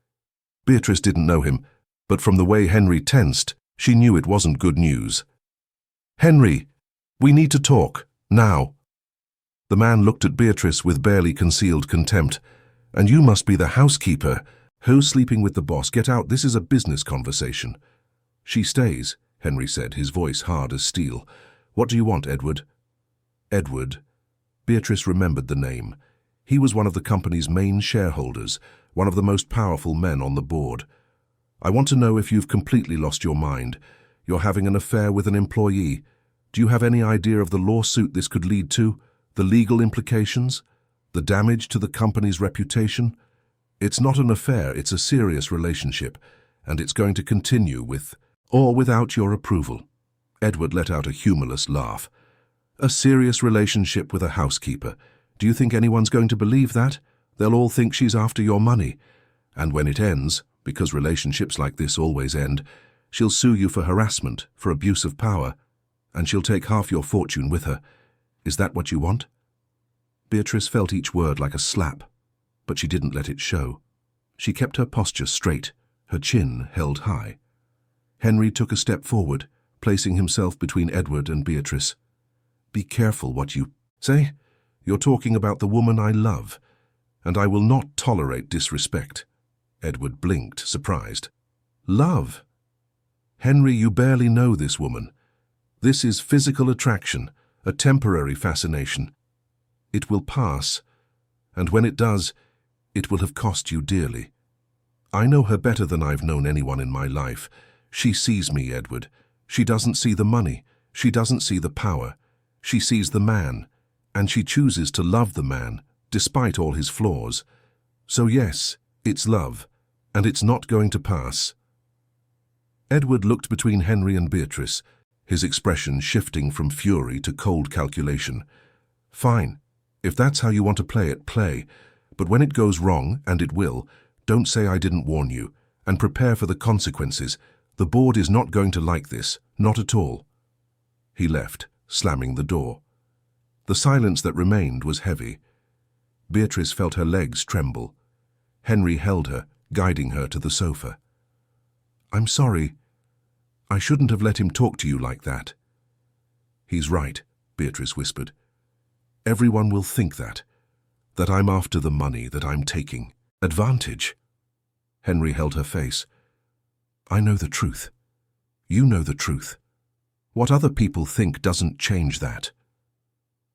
Beatrice didn't know him, but from the way Henry tensed, she knew it wasn't good news. "Henry, we need to talk, now." The man looked at Beatrice with barely concealed contempt. "And you must be the housekeeper. Who's sleeping with the boss? Get out, this is a business conversation." "She stays," Henry said, his voice hard as steel. "What do you want, Edward?" Edward. Beatrice remembered the name. He was one of the company's main shareholders, one of the most powerful men on the board. "I want to know if you've completely lost your mind. You're having an affair with an employee. Do you have any idea of the lawsuit this could lead to? The legal implications? The damage to the company's reputation? It's not an affair, it's a serious relationship, and it's going to continue with or without your approval." Edward let out a humorless laugh. "A serious relationship with a housekeeper. Do you think anyone's going to believe that? They'll all think she's after your money. And when it ends, because relationships like this always end, she'll sue you for harassment, for abuse of power, and she'll take half your fortune with her. Is that what you want?" Beatrice felt each word like a slap, but she didn't let it show. She kept her posture straight, her chin held high. Henry took a step forward, placing himself between Edward and Beatrice. "Be careful what you say. You're talking about the woman I love, and I will not tolerate disrespect." Edward blinked, surprised. "Love? Henry, you barely know this woman. This is physical attraction, a temporary fascination. It will pass, and when it does, it will have cost you dearly. I know her better than I've known anyone in my life. She sees me, Edward. She doesn't see the money. She doesn't see the power. She sees the man, and she chooses to love the man, despite all his flaws. So yes, it's love, and it's not going to pass. Edward looked between Henry and Beatrice, his expression shifting from fury to cold calculation. Fine. If that's how you want to play it, play. But when it goes wrong, and it will, don't say I didn't warn you, and prepare for the consequences. The board is not going to like this, not at all. He left, slamming the door. The silence that remained was heavy. Beatrice felt her legs tremble. Henry held her, guiding her to the sofa. I'm sorry. I shouldn't have let him talk to you like that. He's right, Beatrice whispered. Everyone will think that I'm after the money, that I'm taking advantage. Henry held her face. I know the truth. You know the truth. What other people think doesn't change that.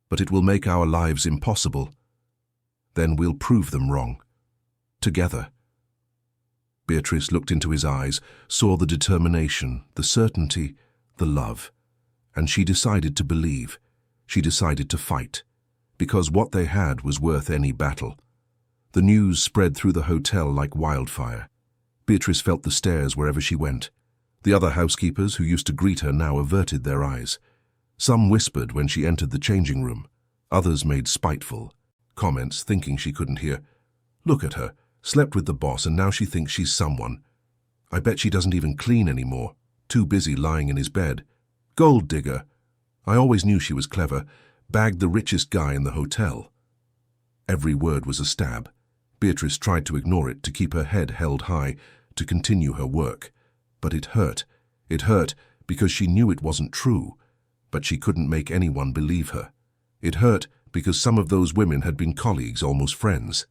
But it will make our lives impossible. Then we'll prove them wrong. Together. Beatrice looked into his eyes, saw the determination, the certainty, the love. And she decided to believe. She decided to fight. Because what they had was worth any battle. The news spread through the hotel like wildfire. Beatrice felt the stares wherever she went. The other housekeepers who used to greet her now averted their eyes. Some whispered when she entered the changing room. Others made spiteful comments, thinking she couldn't hear. Look at her, slept with the boss and now she thinks she's someone. I bet she doesn't even clean anymore, too busy lying in his bed. Gold digger. I always knew she was clever, bagged the richest guy in the hotel. Every word was a stab. Beatrice tried to ignore it, to keep her head held high, to continue her work. But it hurt. It hurt because she knew it wasn't true, but she couldn't make anyone believe her. It hurt because some of those women had been colleagues, almost friends.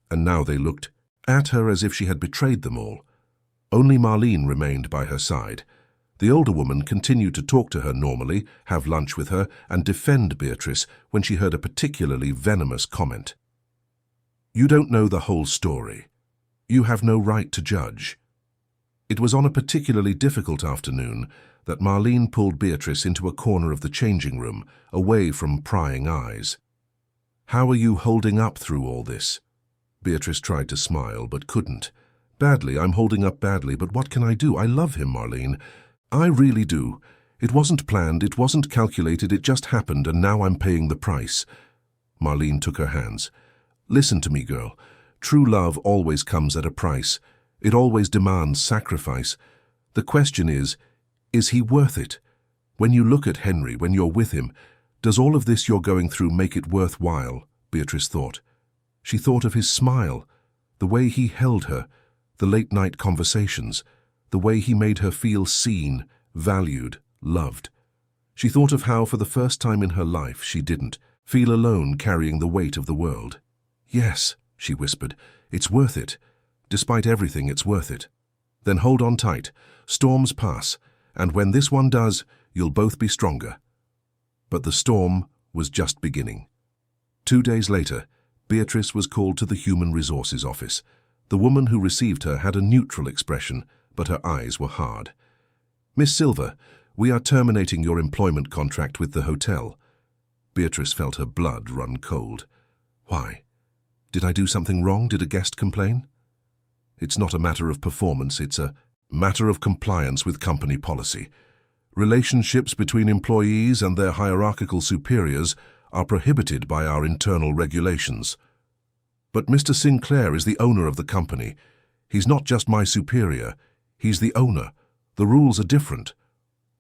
And now they looked at her as if she had betrayed them all. Only Marlene remained by her side. The older woman continued to talk to her normally, have lunch with her, and defend Beatrice when she heard a particularly venomous comment. You don't know the whole story. You have no right to judge. It was on a particularly difficult afternoon that Marlene pulled Beatrice into a corner of the changing room, away from prying eyes. How are you holding up through all this? Beatrice tried to smile, but couldn't. Badly, I'm holding up badly, but what can I do? I love him, Marlene. I really do. It wasn't planned, it wasn't calculated, it just happened, and now I'm paying the price. Marlene took her hands. Listen to me, girl. True love always comes at a price. It always demands sacrifice. The question is he worth it? When you look at Henry, when you're with him, does all of this you're going through make it worthwhile? Beatrice thought. She thought of his smile, the way he held her, the late-night conversations, the way he made her feel seen, valued, loved. She thought of how, for the first time in her life, she didn't feel alone carrying the weight of the world. Yes, she whispered, it's worth it. Despite everything, it's worth it. Then hold on tight. Storms pass, and when this one does, you'll both be stronger. But the storm was just beginning. 2 days later, Beatrice was called to the Human Resources office. The woman who received her had a neutral expression, but her eyes were hard. Miss Silver, we are terminating your employment contract with the hotel. Beatrice felt her blood run cold. Why? Did I do something wrong? Did a guest complain? It's not a matter of performance, it's a matter of compliance with company policy. Relationships between employees and their hierarchical superiors are prohibited by our internal regulations. But Mr. Sinclair is the owner of the company. He's not just my superior, he's the owner. The rules are different.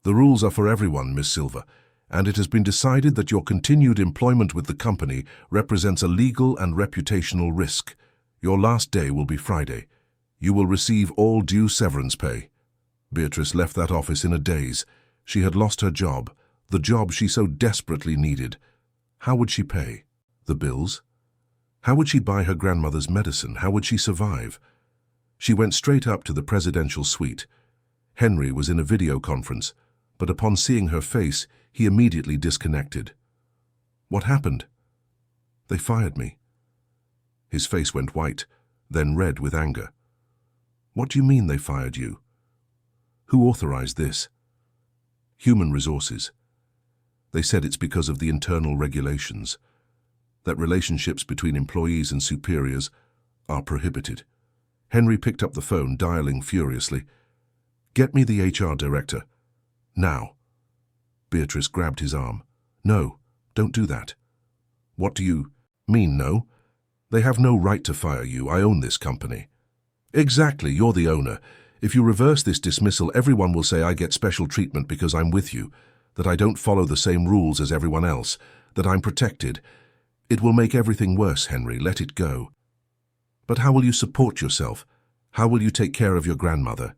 The rules are for everyone, Miss Silver, and it has been decided that your continued employment with the company represents a legal and reputational risk. Your last day will be Friday. You will receive all due severance pay. Beatrice left that office in a daze. She had lost her job, the job she so desperately needed. How would she pay? The bills? How would she buy her grandmother's medicine? How would she survive? She went straight up to the presidential suite. Henry was in a video conference, but upon seeing her face, he immediately disconnected. What happened? They fired me. His face went white, then red with anger. What do you mean they fired you? Who authorized this? Human resources. They said it's because of the internal regulations, that relationships between employees and superiors are prohibited. Henry picked up the phone, dialing furiously. "Get me the HR director. Now." Beatrice grabbed his arm. "No, don't do that." "What do you mean, no? They have no right to fire you. I own this company." "Exactly, you're the owner. If you reverse this dismissal, everyone will say I get special treatment because I'm with you, that I don't follow the same rules as everyone else, that I'm protected. It will make everything worse, Henry. Let it go." "But how will you support yourself? How will you take care of your grandmother?"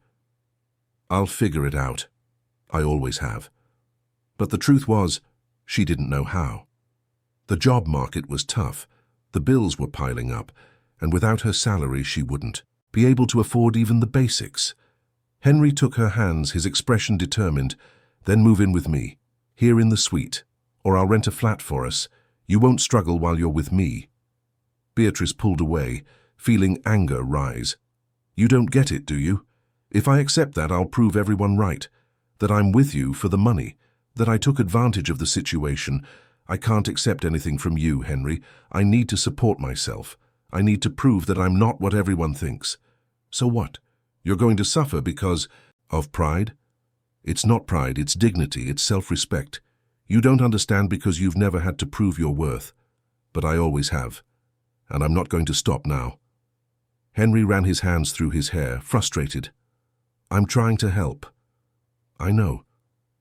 "I'll figure it out. I always have." But the truth was, she didn't know how. The job market was tough, the bills were piling up, and without her salary she wouldn't be able to afford even the basics. Henry took her hands, his expression determined. "Then move in with me, here in the suite, or I'll rent a flat for us. You won't struggle while you're with me." Beatrice pulled away, feeling anger rise. "You don't get it, do you? If I accept that, I'll prove everyone right, that I'm with you for the money, that I took advantage of the situation. I can't accept anything from you, Henry. I need to support myself. I need to prove that I'm not what everyone thinks." "So what? You're going to suffer because of pride?" "It's not pride, it's dignity, it's self-respect. You don't understand because you've never had to prove your worth. But I always have. And I'm not going to stop now." Henry ran his hands through his hair, frustrated. "I'm trying to help." "I know.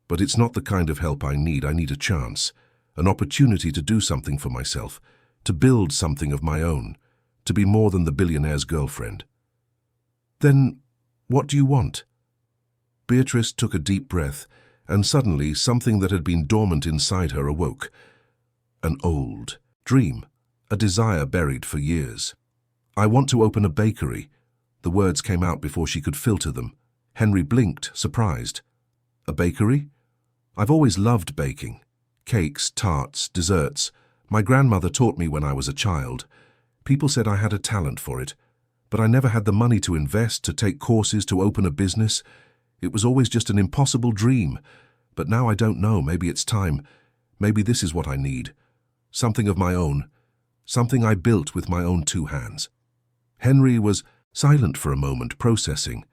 But it's not the kind of help I need. I need a chance, an opportunity to do something for myself, to build something of my own, to be more than the billionaire's girlfriend." "Then what do you want?" Beatrice took a deep breath, and suddenly something that had been dormant inside her awoke. An old dream, a desire buried for years. "I want to open a bakery." The words came out before she could filter them. Henry blinked, surprised. "A bakery?" "I've always loved baking. Cakes, tarts, desserts. My grandmother taught me when I was a child. People said I had a talent for it. But I never had the money to invest, to take courses, to open a business. It was always just an impossible dream. But now I don't know. Maybe it's time. Maybe this is what I need. Something of my own. Something I built with my own two hands." Henry was silent for a moment, processing.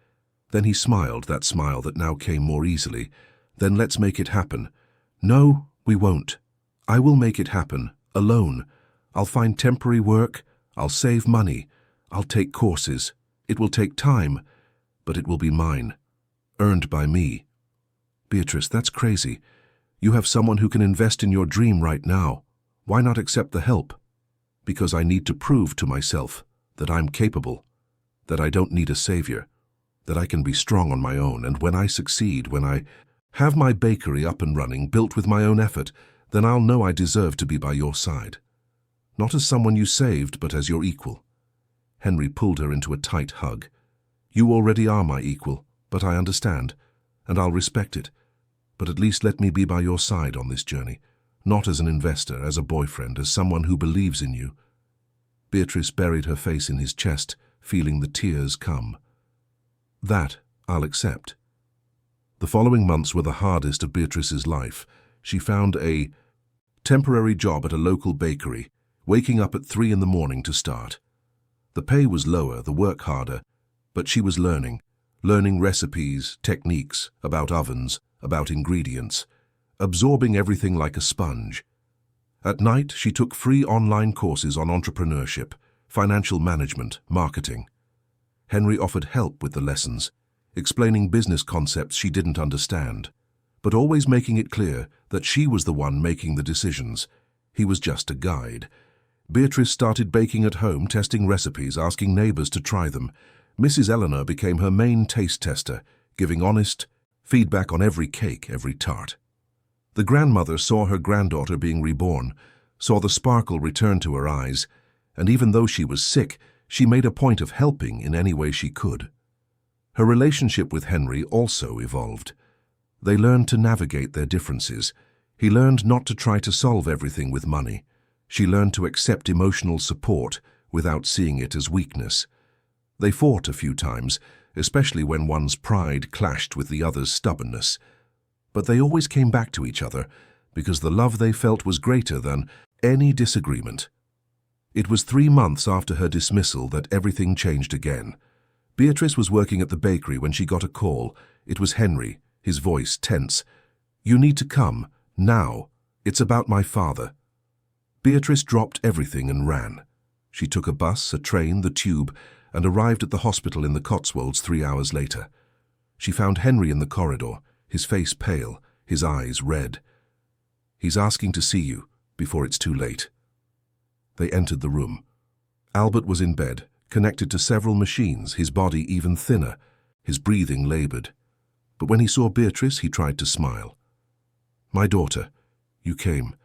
Then he smiled, that smile that now came more easily. "Then let's make it happen." "No, we won't. I will make it happen, alone. I'll find temporary work. I'll save money. I'll take courses. It will take time, but it will be mine. Earned by me." "Beatrice, that's crazy. You have someone who can invest in your dream right now. Why not accept the help?" "Because I need to prove to myself that I'm capable, that I don't need a savior, that I can be strong on my own, and when I succeed, when I have my bakery up and running, built with my own effort, then I'll know I deserve to be by your side. Not as someone you saved, but as your equal." Henry pulled her into a tight hug. "You already are my equal, but I understand, and I'll respect it. But at least let me be by your side on this journey, not as an investor, as a boyfriend, as someone who believes in you." Beatrice buried her face in his chest, feeling the tears come. "That I'll accept." The following months were the hardest of Beatrice's life. She found a temporary job at a local bakery, waking up at 3 in the morning to start. The pay was lower, the work harder, but she was learning recipes, techniques, about ovens, about ingredients, absorbing everything like a sponge. At night, she took free online courses on entrepreneurship, financial management, marketing. Henry offered help with the lessons, explaining business concepts she didn't understand, but always making it clear that she was the one making the decisions. He was just a guide. Beatrice started baking at home, testing recipes, asking neighbors to try them. Mrs. Eleanor became her main taste tester, giving honest feedback on every cake, every tart. The grandmother saw her granddaughter being reborn, saw the sparkle return to her eyes, and even though she was sick, she made a point of helping in any way she could. Her relationship with Henry also evolved. They learned to navigate their differences. He learned not to try to solve everything with money. She learned to accept emotional support without seeing it as weakness. They fought a few times, especially when one's pride clashed with the other's stubbornness. But they always came back to each other because the love they felt was greater than any disagreement. It was 3 months after her dismissal that everything changed again. Beatrice was working at the bakery when she got a call. It was Henry, his voice tense. "You need to come, now. It's about my father." Beatrice dropped everything and ran. She took a bus, a train, the tube, and arrived at the hospital in the Cotswolds 3 hours later. She found Henry in the corridor, his face pale, his eyes red. "He's asking to see you, before it's too late." They entered the room. Albert was in bed, connected to several machines, his body even thinner, his breathing labored. But when he saw Beatrice, he tried to smile. "My daughter, you came."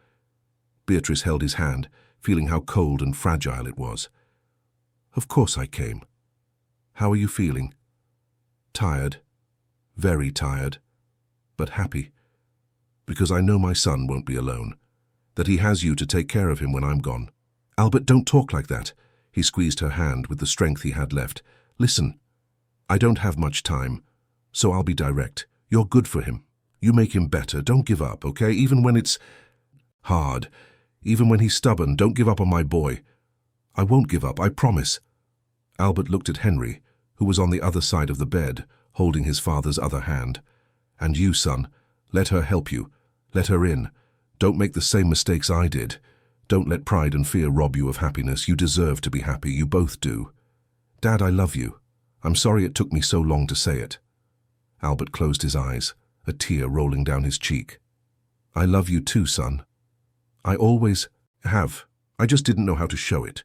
Beatrice held his hand, feeling how cold and fragile it was. "Of course I came. How are you feeling?" "Tired, very tired, but happy. Because I know my son won't be alone, that he has you to take care of him when I'm gone." "Albert, don't talk like that." He squeezed her hand with the strength he had left. "Listen, I don't have much time, so I'll be direct. You're good for him. You make him better. Don't give up, okay? Even when it's hard, even when he's stubborn, don't give up on my boy." "I won't give up, I promise." Albert looked at Henry, who was on the other side of the bed, holding his father's other hand. "And you, son, let her help you. Let her in. Don't make the same mistakes I did. Don't let pride and fear rob you of happiness. You deserve to be happy. You both do. Dad, I love you. I'm sorry it took me so long to say it." Albert closed his eyes, a tear rolling down his cheek. "I love you too, son. I always have. I just didn't know how to show it."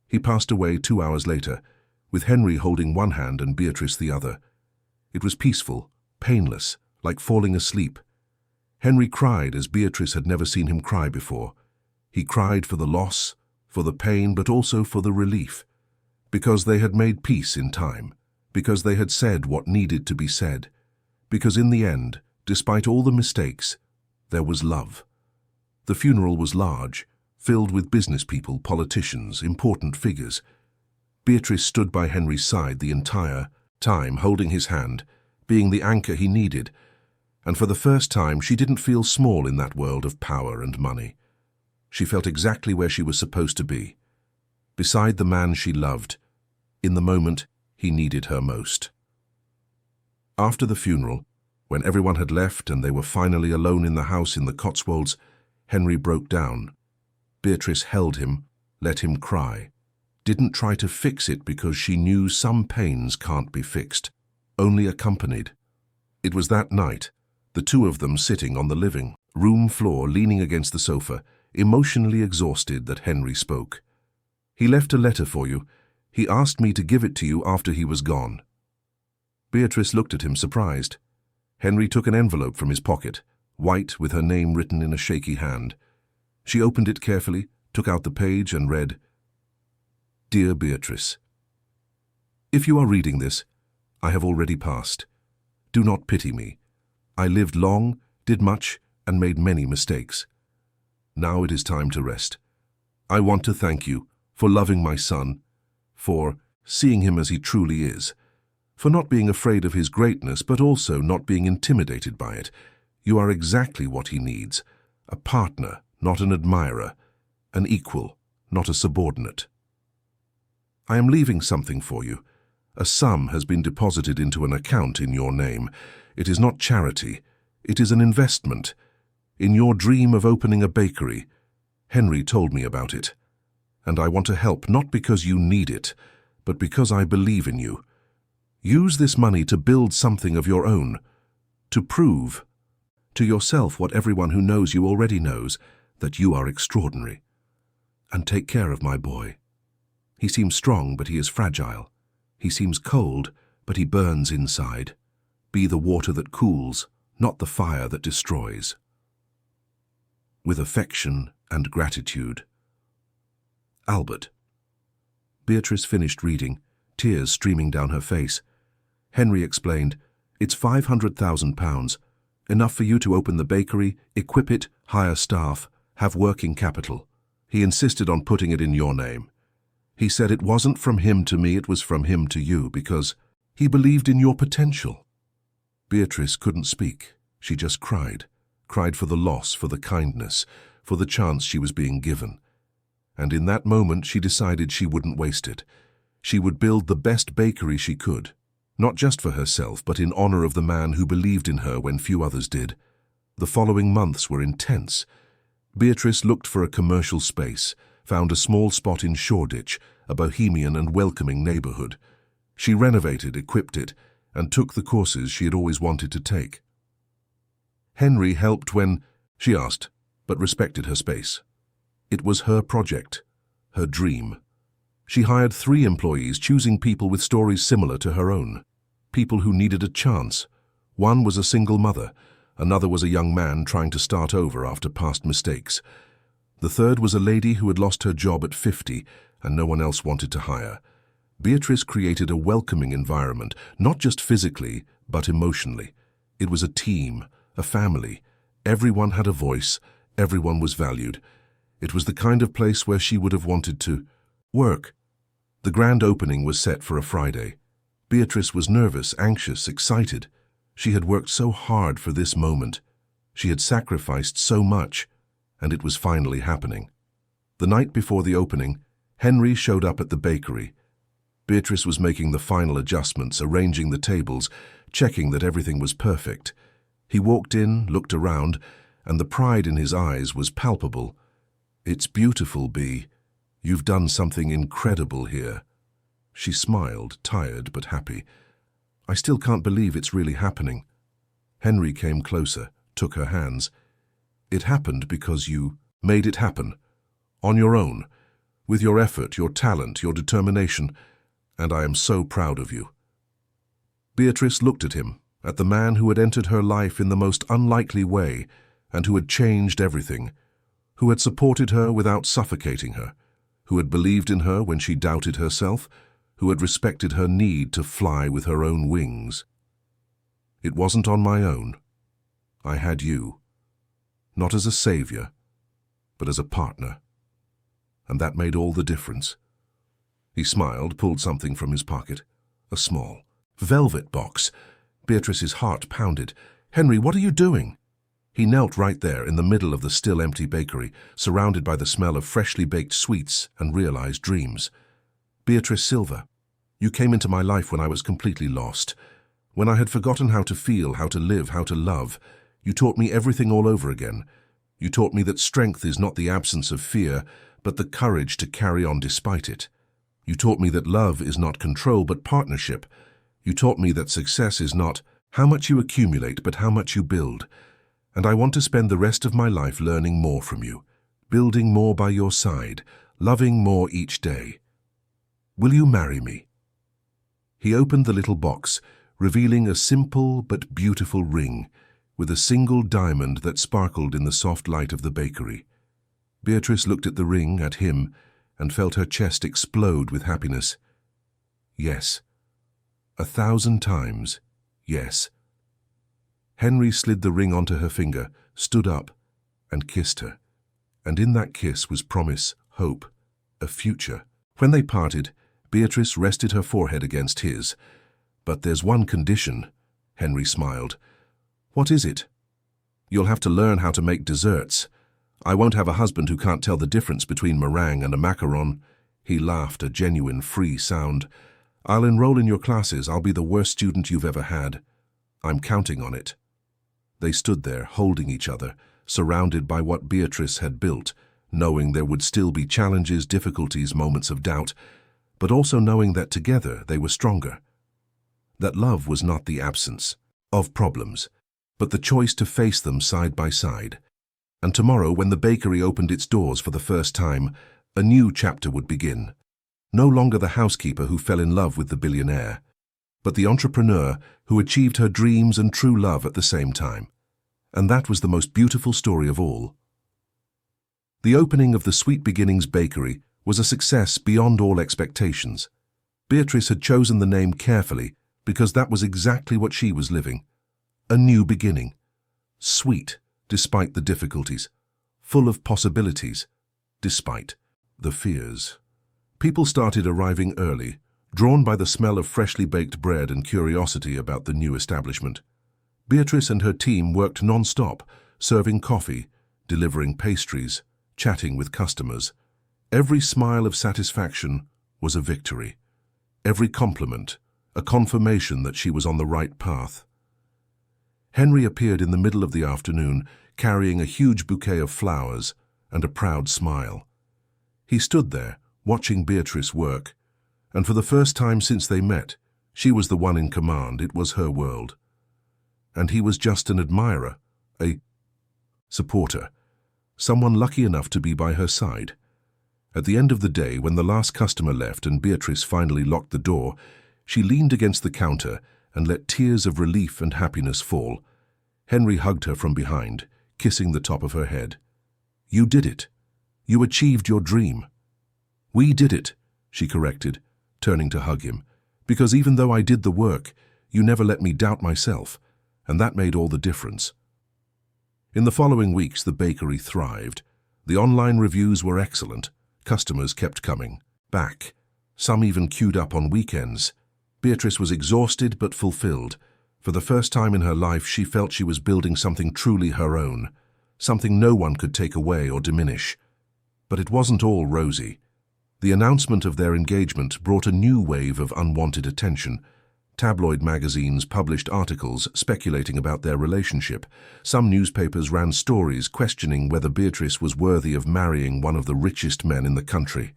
He passed away 2 hours later, with Henry holding one hand and Beatrice the other. It was peaceful, painless, like falling asleep. Henry cried as Beatrice had never seen him cry before. He cried for the loss, for the pain, but also for the relief. Because they had made peace in time. Because they had said what needed to be said. Because in the end, despite all the mistakes, there was love. The funeral was large, filled with business people, politicians, important figures. Beatrice stood by Henry's side the entire time, holding his hand, being the anchor he needed. And for the first time, she didn't feel small in that world of power and money. She felt exactly where she was supposed to be, beside the man she loved, in the moment he needed her most. After the funeral, when everyone had left and they were finally alone in the house in the Cotswolds, Henry broke down. Beatrice held him, let him cry, didn't try to fix it because she knew some pains can't be fixed, only accompanied. It was that night, the two of them sitting on the living room floor, leaning against the sofa, emotionally exhausted, that Henry spoke. "He left a letter for you. He asked me to give it to you after he was gone." Beatrice looked at him surprised. Henry took an envelope from his pocket, white with her name written in a shaky hand. She opened it carefully, took out the page and read, "Dear Beatrice, if you are reading this, I have already passed. Do not pity me. I lived long, did much, and made many mistakes. Now it is time to rest. I want to thank you for loving my son, for seeing him as he truly is, for not being afraid of his greatness but also not being intimidated by it. You are exactly what he needs, a partner, not an admirer, an equal, not a subordinate. I am leaving something for you. A sum has been deposited into an account in your name. It is not charity, it is an investment. In your dream of opening a bakery, Henry told me about it. And I want to help not because you need it, but because I believe in you. Use this money to build something of your own, to prove to yourself what everyone who knows you already knows, that you are extraordinary. And take care of my boy. He seems strong, but he is fragile. He seems cold, but he burns inside. Be the water that cools, not the fire that destroys. With affection and gratitude, Albert." Beatrice finished reading, tears streaming down her face. Henry explained, "It's £500,000, enough for you to open the bakery, equip it, hire staff, have working capital. He insisted on putting it in your name. He said it wasn't from him to me, it was from him to you, because he believed in your potential." Beatrice couldn't speak. She just cried for the loss, for the kindness, for the chance she was being given. And in that moment she decided she wouldn't waste it. She would build the best bakery she could, not just for herself, but in honor of the man who believed in her when few others did. The following months were intense. Beatrice looked for a commercial space, found a small spot in Shoreditch, a bohemian and welcoming neighborhood. She renovated, equipped it, and took the courses she had always wanted to take. Henry helped when she asked, but respected her space. It was her project, her dream. She hired 3 employees, choosing people with stories similar to her own, people who needed a chance. One was a single mother, another was a young man trying to start over after past mistakes. The third was a lady who had lost her job at 50 and no one else wanted to hire. Beatrice created a welcoming environment, not just physically, but emotionally. It was a team, a family. Everyone had a voice, everyone was valued. It was the kind of place where she would have wanted to work. The grand opening was set for a Friday. Beatrice was nervous, anxious, excited. She had worked so hard for this moment. She had sacrificed so much, and it was finally happening. The night before the opening, Henry showed up at the bakery. Beatrice was making the final adjustments, arranging the tables, checking that everything was perfect. He walked in, looked around, and the pride in his eyes was palpable. "It's beautiful, Bea. You've done something incredible here." She smiled, tired but happy. "I still can't believe it's really happening." Henry came closer, took her hands. "It happened because you made it happen. On your own, with your effort, your talent, your determination, and I am so proud of you." Beatrice looked at him, at the man who had entered her life in the most unlikely way and who had changed everything, who had supported her without suffocating her, who had believed in her when she doubted herself, who had respected her need to fly with her own wings. "It wasn't on my own. I had you, not as a savior, but as a partner. And that made all the difference." He smiled, pulled something from his pocket, a small velvet box. Beatrice's heart pounded. "Henry, what are you doing?" He knelt right there in the middle of the still empty bakery, surrounded by the smell of freshly baked sweets and realized dreams. "Beatrice Silva, you came into my life when I was completely lost. When I had forgotten how to feel, how to live, how to love, you taught me everything all over again. You taught me that strength is not the absence of fear, but the courage to carry on despite it. You taught me that love is not control, but partnership. You taught me that success is not how much you accumulate, but how much you build. And I want to spend the rest of my life learning more from you, building more by your side, loving more each day. Will you marry me?" He opened the little box, revealing a simple but beautiful ring with a single diamond that sparkled in the soft light of the bakery. Beatrice looked at the ring, at him, and felt her chest explode with happiness. Yes. 1,000 times, yes. Henry slid the ring onto her finger, stood up, and kissed her. And in that kiss was promise, hope, a future. When they parted, Beatrice rested her forehead against his. "But there's one condition," Henry smiled. "What is it?" "You'll have to learn how to make desserts. I won't have a husband who can't tell the difference between meringue and a macaron." He laughed, a genuine, free sound. "I'll enroll in your classes. I'll be the worst student you've ever had. I'm counting on it." They stood there, holding each other, surrounded by what Beatrice had built, knowing there would still be challenges, difficulties, moments of doubt, but also knowing that together they were stronger. That love was not the absence of problems, but the choice to face them side by side. And tomorrow, when the bakery opened its doors for the first time, a new chapter would begin. No longer the housekeeper who fell in love with the billionaire, but the entrepreneur who achieved her dreams and true love at the same time. And that was the most beautiful story of all. The opening of the Sweet Beginnings Bakery was a success beyond all expectations. Beatrice had chosen the name carefully because that was exactly what she was living. A new beginning. Sweet, despite the difficulties. Full of possibilities, despite the fears. People started arriving early, drawn by the smell of freshly baked bread and curiosity about the new establishment. Beatrice and her team worked non-stop, serving coffee, delivering pastries, chatting with customers. Every smile of satisfaction was a victory. Every compliment, a confirmation that she was on the right path. Henry appeared in the middle of the afternoon, carrying a huge bouquet of flowers and a proud smile. He stood there, watching Beatrice work, and for the first time since they met, she was the one in command. It was her world. And he was just an admirer, a supporter, someone lucky enough to be by her side. At the end of the day, when the last customer left and Beatrice finally locked the door, she leaned against the counter and let tears of relief and happiness fall. Henry hugged her from behind, kissing the top of her head. "You did it. You achieved your dream." "We did it," she corrected, turning to hug him, "because even though I did the work, you never let me doubt myself, and that made all the difference." In the following weeks, the bakery thrived. The online reviews were excellent. Customers kept coming back. Some even queued up on weekends. Beatrice was exhausted but fulfilled. For the first time in her life, she felt she was building something truly her own, something no one could take away or diminish. But it wasn't all rosy. The announcement of their engagement brought a new wave of unwanted attention. Tabloid magazines published articles speculating about their relationship. Some newspapers ran stories questioning whether Beatrice was worthy of marrying one of the richest men in the country.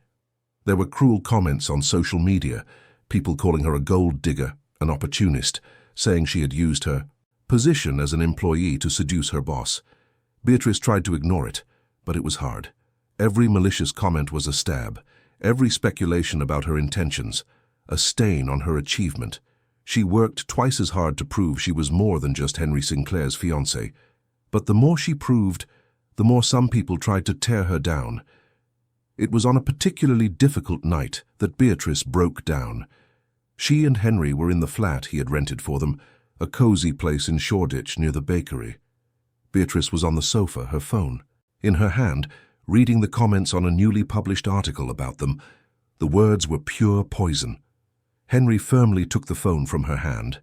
There were cruel comments on social media, people calling her a gold digger, an opportunist, saying she had used her position as an employee to seduce her boss. Beatrice tried to ignore it, but it was hard. Every malicious comment was a stab, every speculation about her intentions, a stain on her achievement. She worked twice as hard to prove she was more than just Henry Sinclair's fiancée. But the more she proved, the more some people tried to tear her down. It was on a particularly difficult night that Beatrice broke down. She and Henry were in the flat he had rented for them, a cozy place in Shoreditch near the bakery. Beatrice was on the sofa, her phone in her hand, reading the comments on a newly published article about them. The words were pure poison. Henry firmly took the phone from her hand.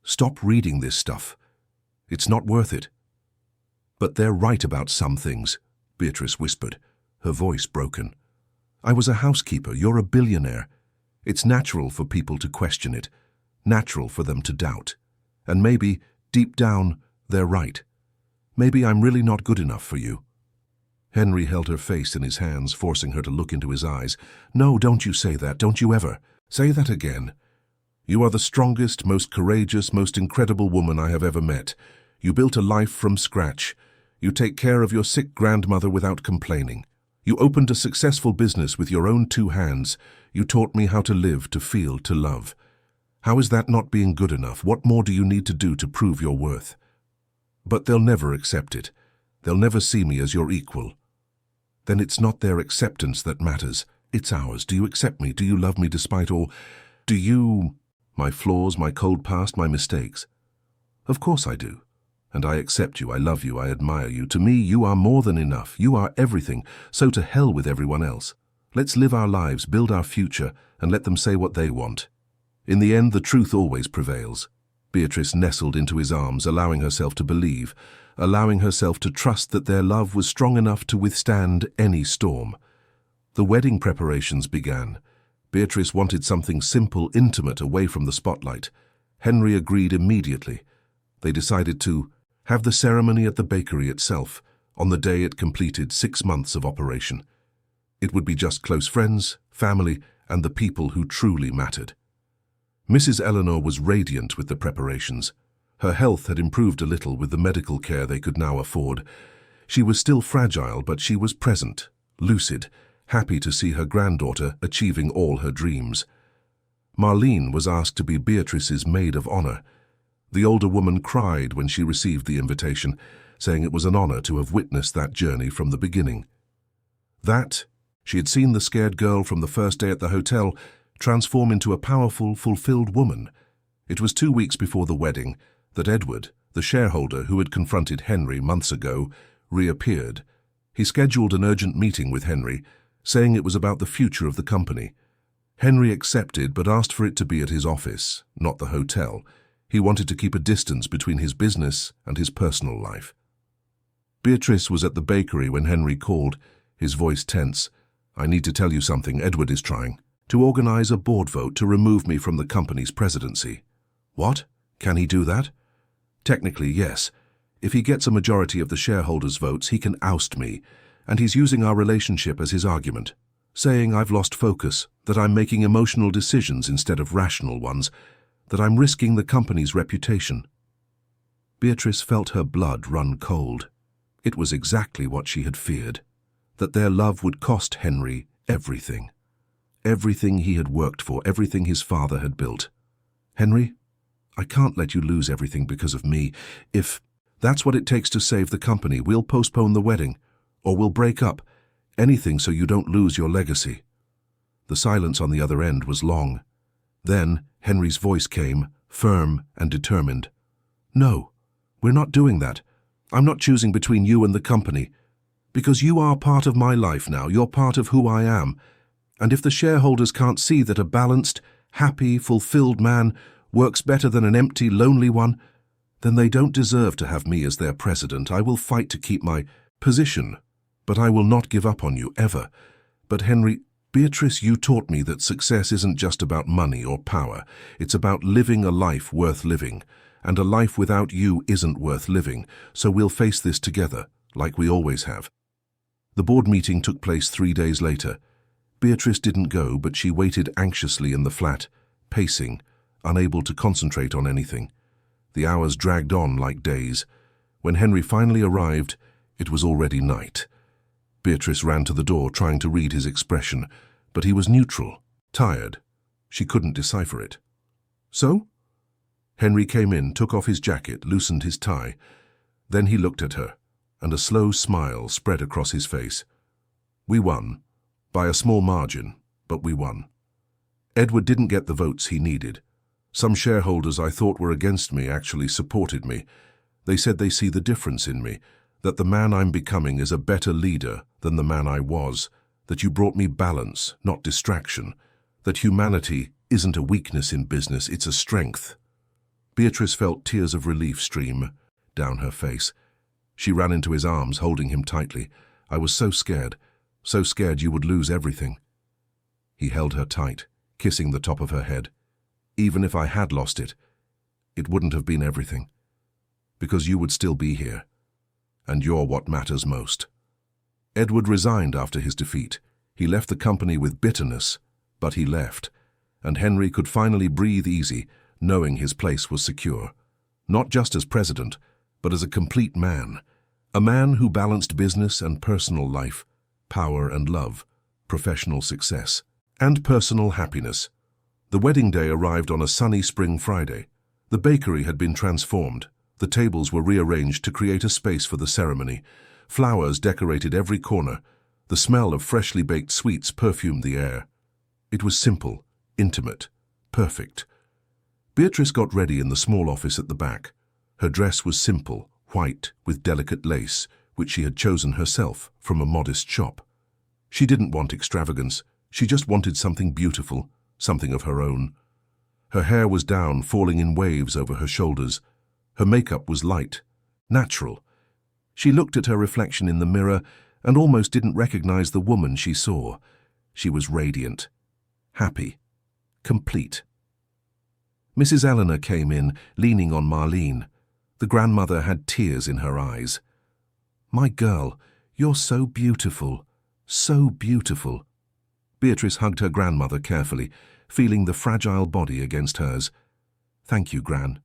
"Stop reading this stuff. It's not worth it." "But they're right about some things," Beatrice whispered, her voice broken. "I was a housekeeper. You're a billionaire. It's natural for people to question it, natural for them to doubt. And maybe, deep down, they're right. Maybe I'm really not good enough for you." Henry held her face in his hands, forcing her to look into his eyes. "No, don't you say that. Don't you ever. Say that again. You are the strongest, most courageous, most incredible woman I have ever met. You built a life from scratch. You take care of your sick grandmother without complaining. You opened a successful business with your own 2 hands. You taught me how to live, to feel, to love. How is that not being good enough? What more do you need to do to prove your worth? But they'll never accept it. They'll never see me as your equal." "Then it's not their acceptance that matters. It's ours. Do you accept me? Do you love me despite all? Do you... my flaws, my cold past, my mistakes?" "Of course I do. And I accept you, I love you, I admire you. To me, you are more than enough. You are everything. So to hell with everyone else. Let's live our lives, build our future, and let them say what they want. In the end, the truth always prevails." Beatrice nestled into his arms, allowing herself to believe, allowing herself to trust that their love was strong enough to withstand any storm. The wedding preparations began. Beatrice wanted something simple, intimate, away from the spotlight. Henry agreed immediately. They decided to have the ceremony at the bakery itself, on the day it completed 6 months of operation. It would be just close friends, family, and the people who truly mattered. Mrs. Eleanor was radiant with the preparations. Her health had improved a little with the medical care they could now afford. She was still fragile, but she was present, lucid, happy to see her granddaughter achieving all her dreams. Marlene was asked to be Beatrice's maid of honor. The older woman cried when she received the invitation, saying it was an honor to have witnessed that journey from the beginning. She had seen the scared girl from the first day at the hotel transform into a powerful, fulfilled woman. It was 2 weeks before the wedding that Edward, the shareholder who had confronted Henry months ago, reappeared. He scheduled an urgent meeting with Henry, saying it was about the future of the company. Henry accepted but asked for it to be at his office, not the hotel. He wanted to keep a distance between his business and his personal life. Beatrice was at the bakery when Henry called, his voice tense. "I need to tell you something. Edward is trying to organize a board vote to remove me from the company's presidency." "What? Can he do that?" "Technically, yes. If he gets a majority of the shareholders' votes, he can oust me, and he's using our relationship as his argument, saying I've lost focus, that I'm making emotional decisions instead of rational ones, that I'm risking the company's reputation." Beatrice felt her blood run cold. It was exactly what she had feared, that their love would cost Henry everything. Everything he had worked for, everything his father had built. "Henry, I can't let you lose everything because of me. If that's what it takes to save the company, we'll postpone the wedding, or we'll break up. Anything so you don't lose your legacy." The silence on the other end was long. Then Henry's voice came, firm and determined. "No, we're not doing that. I'm not choosing between you and the company. Because you are part of my life now, you're part of who I am. And if the shareholders can't see that a balanced, happy, fulfilled man works better than an empty, lonely one, then they don't deserve to have me as their president. I will fight to keep my position, but I will not give up on you, ever. But Henry, Beatrice, you taught me that success isn't just about money or power. It's about living a life worth living, and a life without you isn't worth living, so we'll face this together, like we always have." The board meeting took place 3 days later. Beatrice didn't go, but she waited anxiously in the flat, pacing, unable to concentrate on anything. The hours dragged on like days. When Henry finally arrived, it was already night. Beatrice ran to the door, trying to read his expression, but he was neutral, tired. She couldn't decipher it. "So?" Henry came in, took off his jacket, loosened his tie. Then he looked at her, and a slow smile spread across his face. "We won. By a small margin, but we won. Edward didn't get the votes he needed. Some shareholders I thought were against me actually supported me. They said they see the difference in me, that the man I'm becoming is a better leader than the man I was, that you brought me balance, not distraction, that humanity isn't a weakness in business, it's a strength." Beatrice felt tears of relief stream down her face. She ran into his arms, holding him tightly. "I was so scared you would lose everything." He held her tight, kissing the top of her head. "Even if I had lost it, it wouldn't have been everything, because you would still be here, and you're what matters most." Edward resigned after his defeat. He left the company with bitterness, but he left, and Henry could finally breathe easy, knowing his place was secure. Not just as president, but as a complete man. A man who balanced business and personal life, power and love, professional success, and personal happiness. The wedding day arrived on a sunny spring Friday. The bakery had been transformed. The tables were rearranged to create a space for the ceremony. Flowers decorated every corner. The smell of freshly baked sweets perfumed the air. It was simple, intimate, perfect. Beatrice got ready in the small office at the back. Her dress was simple, white, with delicate lace, which she had chosen herself from a modest shop. She didn't want extravagance. She just wanted something beautiful, something of her own. Her hair was down, falling in waves over her shoulders. Her makeup was light, natural. She looked at her reflection in the mirror and almost didn't recognize the woman she saw. She was radiant, happy, complete. Mrs. Eleanor came in, leaning on Marlene. The grandmother had tears in her eyes. "My girl, you're so beautiful, so beautiful." Beatrice hugged her grandmother carefully, feeling the fragile body against hers. "Thank you, Gran,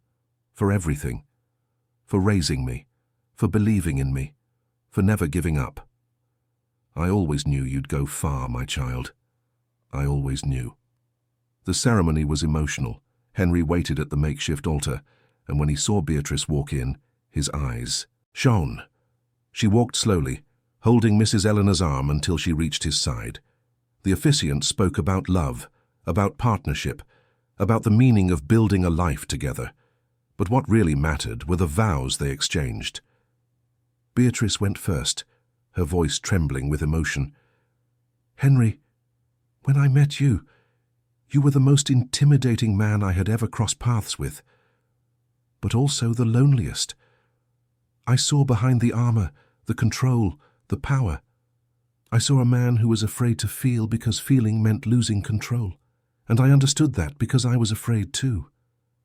for everything, for raising me, for believing in me, for never giving up. I always knew you'd go far, my child. I always knew." The ceremony was emotional. Henry waited at the makeshift altar, and when he saw Beatrice walk in, his eyes shone. She walked slowly, holding Mrs. Eleanor's arm until she reached his side. The officiant spoke about love, about partnership, about the meaning of building a life together. But what really mattered were the vows they exchanged. Beatrice went first, her voice trembling with emotion. "Henry, when I met you, you were the most intimidating man I had ever crossed paths with. but also the loneliest. I saw behind the armor, the control, the power. I saw a man who was afraid to feel because feeling meant losing control. And I understood that because I was afraid too.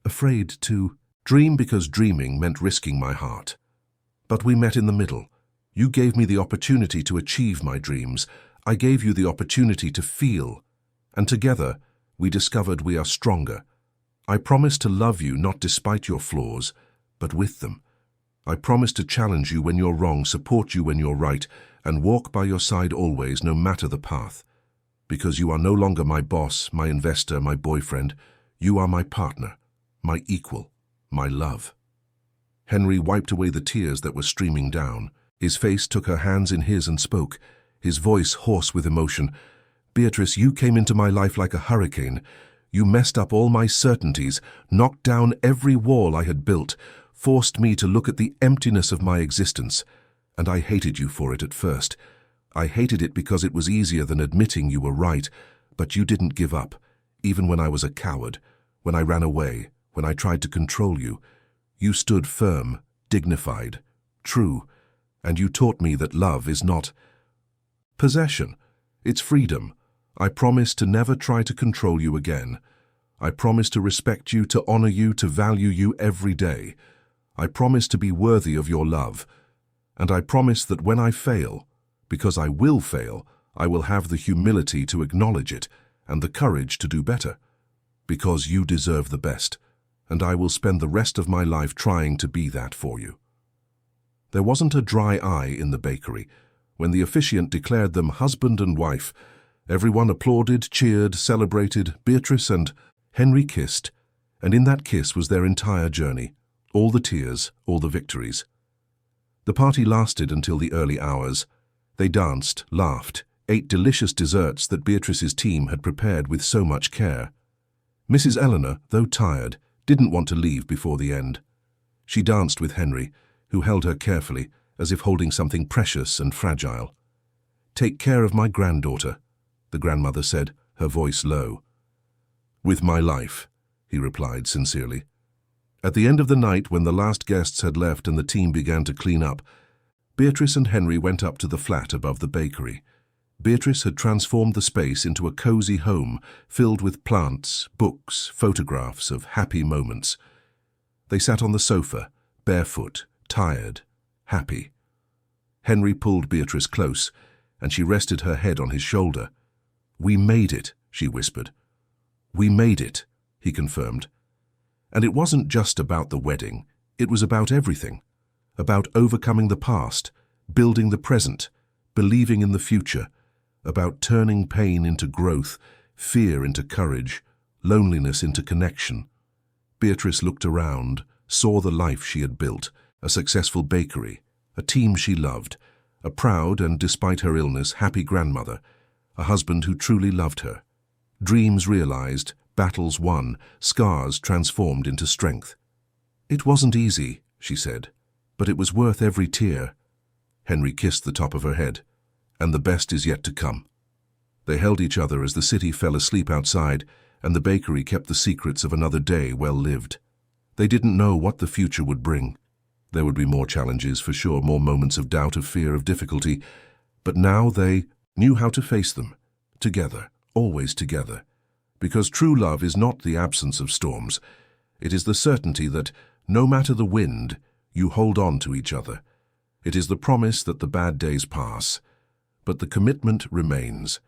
Afraid to dream because dreaming meant risking my heart. But we met in the middle. You gave me the opportunity to achieve my dreams. I gave you the opportunity to feel. And together, we discovered we are stronger. I promise to love you not despite your flaws, but with them. I promise to challenge you when you're wrong, support you when you're right, and walk by your side always, no matter the path. Because you are no longer my boss, my investor, my boyfriend. You are my partner, my equal, my love. Henry wiped away the tears that were streaming down. His face took her hands in his and spoke, his voice hoarse with emotion. Beatrice, you came into my life like a hurricane. You messed up all my certainties, knocked down every wall I had built, forced me to look at the emptiness of my existence. And I hated you for it at first. I hated it because it was easier than admitting you were right, but you didn't give up, even when I was a coward, when I ran away, when I tried to control you. You stood firm, dignified, true, and you taught me that love is not possession. It's freedom. I promise to never try to control you again. I promise to respect you, to honor you, to value you every day. I promise to be worthy of your love. And I promise that when I fail, because I will fail, I will have the humility to acknowledge it and the courage to do better. Because you deserve the best, and I will spend the rest of my life trying to be that for you. There wasn't a dry eye in the bakery. When the officiant declared them husband and wife, everyone applauded, cheered, celebrated. Beatrice and Henry kissed, and in that kiss was their entire journey, all the tears, all the victories. The party lasted until the early hours. They danced, laughed, ate delicious desserts that Beatrice's team had prepared with so much care. Mrs. Eleanor, though tired, didn't want to leave before the end. She danced with Henry, who held her carefully, as if holding something precious and fragile. "Take care of my granddaughter," the grandmother said, her voice low. "With my life," he replied sincerely. At the end of the night, when the last guests had left and the team began to clean up, Beatrice and Henry went up to the flat above the bakery. Beatrice had transformed the space into a cozy home filled with plants, books, photographs of happy moments. They sat on the sofa, barefoot, tired, happy. Henry pulled Beatrice close, and she rested her head on his shoulder. "We made it," she whispered. "We made it," he confirmed. And it wasn't just about the wedding, it was about everything. About overcoming the past, building the present, believing in the future, about turning pain into growth, fear into courage, loneliness into connection. Beatrice looked around, saw the life she had built, a successful bakery, a team she loved, a proud and, despite her illness, happy grandmother, a husband who truly loved her. Dreams realized, battles won, scars transformed into strength. "It wasn't easy," she said, "but it was worth every tear." Henry kissed the top of her head. "And the best is yet to come." They held each other as the city fell asleep outside, and the bakery kept the secrets of another day well lived. They didn't know what the future would bring. There would be more challenges, for sure, more moments of doubt, of fear, of difficulty. But now they knew how to face them, together, always together. Because true love is not the absence of storms. It is the certainty that, no matter the wind, you hold on to each other. It is the promise that the bad days pass, but the commitment remains.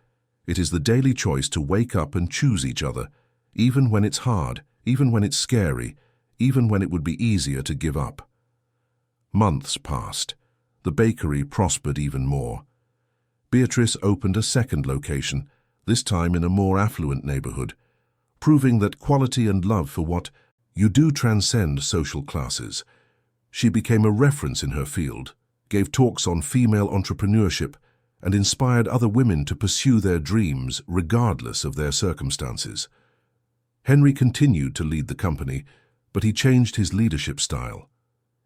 It is the daily choice to wake up and choose each other, even when it's hard, even when it's scary, even when it would be easier to give up. Months passed. The bakery prospered even more. Beatrice opened a second location, this time in a more affluent neighborhood, proving that quality and love for what you do transcend social classes. She became a reference in her field, gave talks on female entrepreneurship, and inspired other women to pursue their dreams regardless of their circumstances. Henry continued to lead the company, but he changed his leadership style.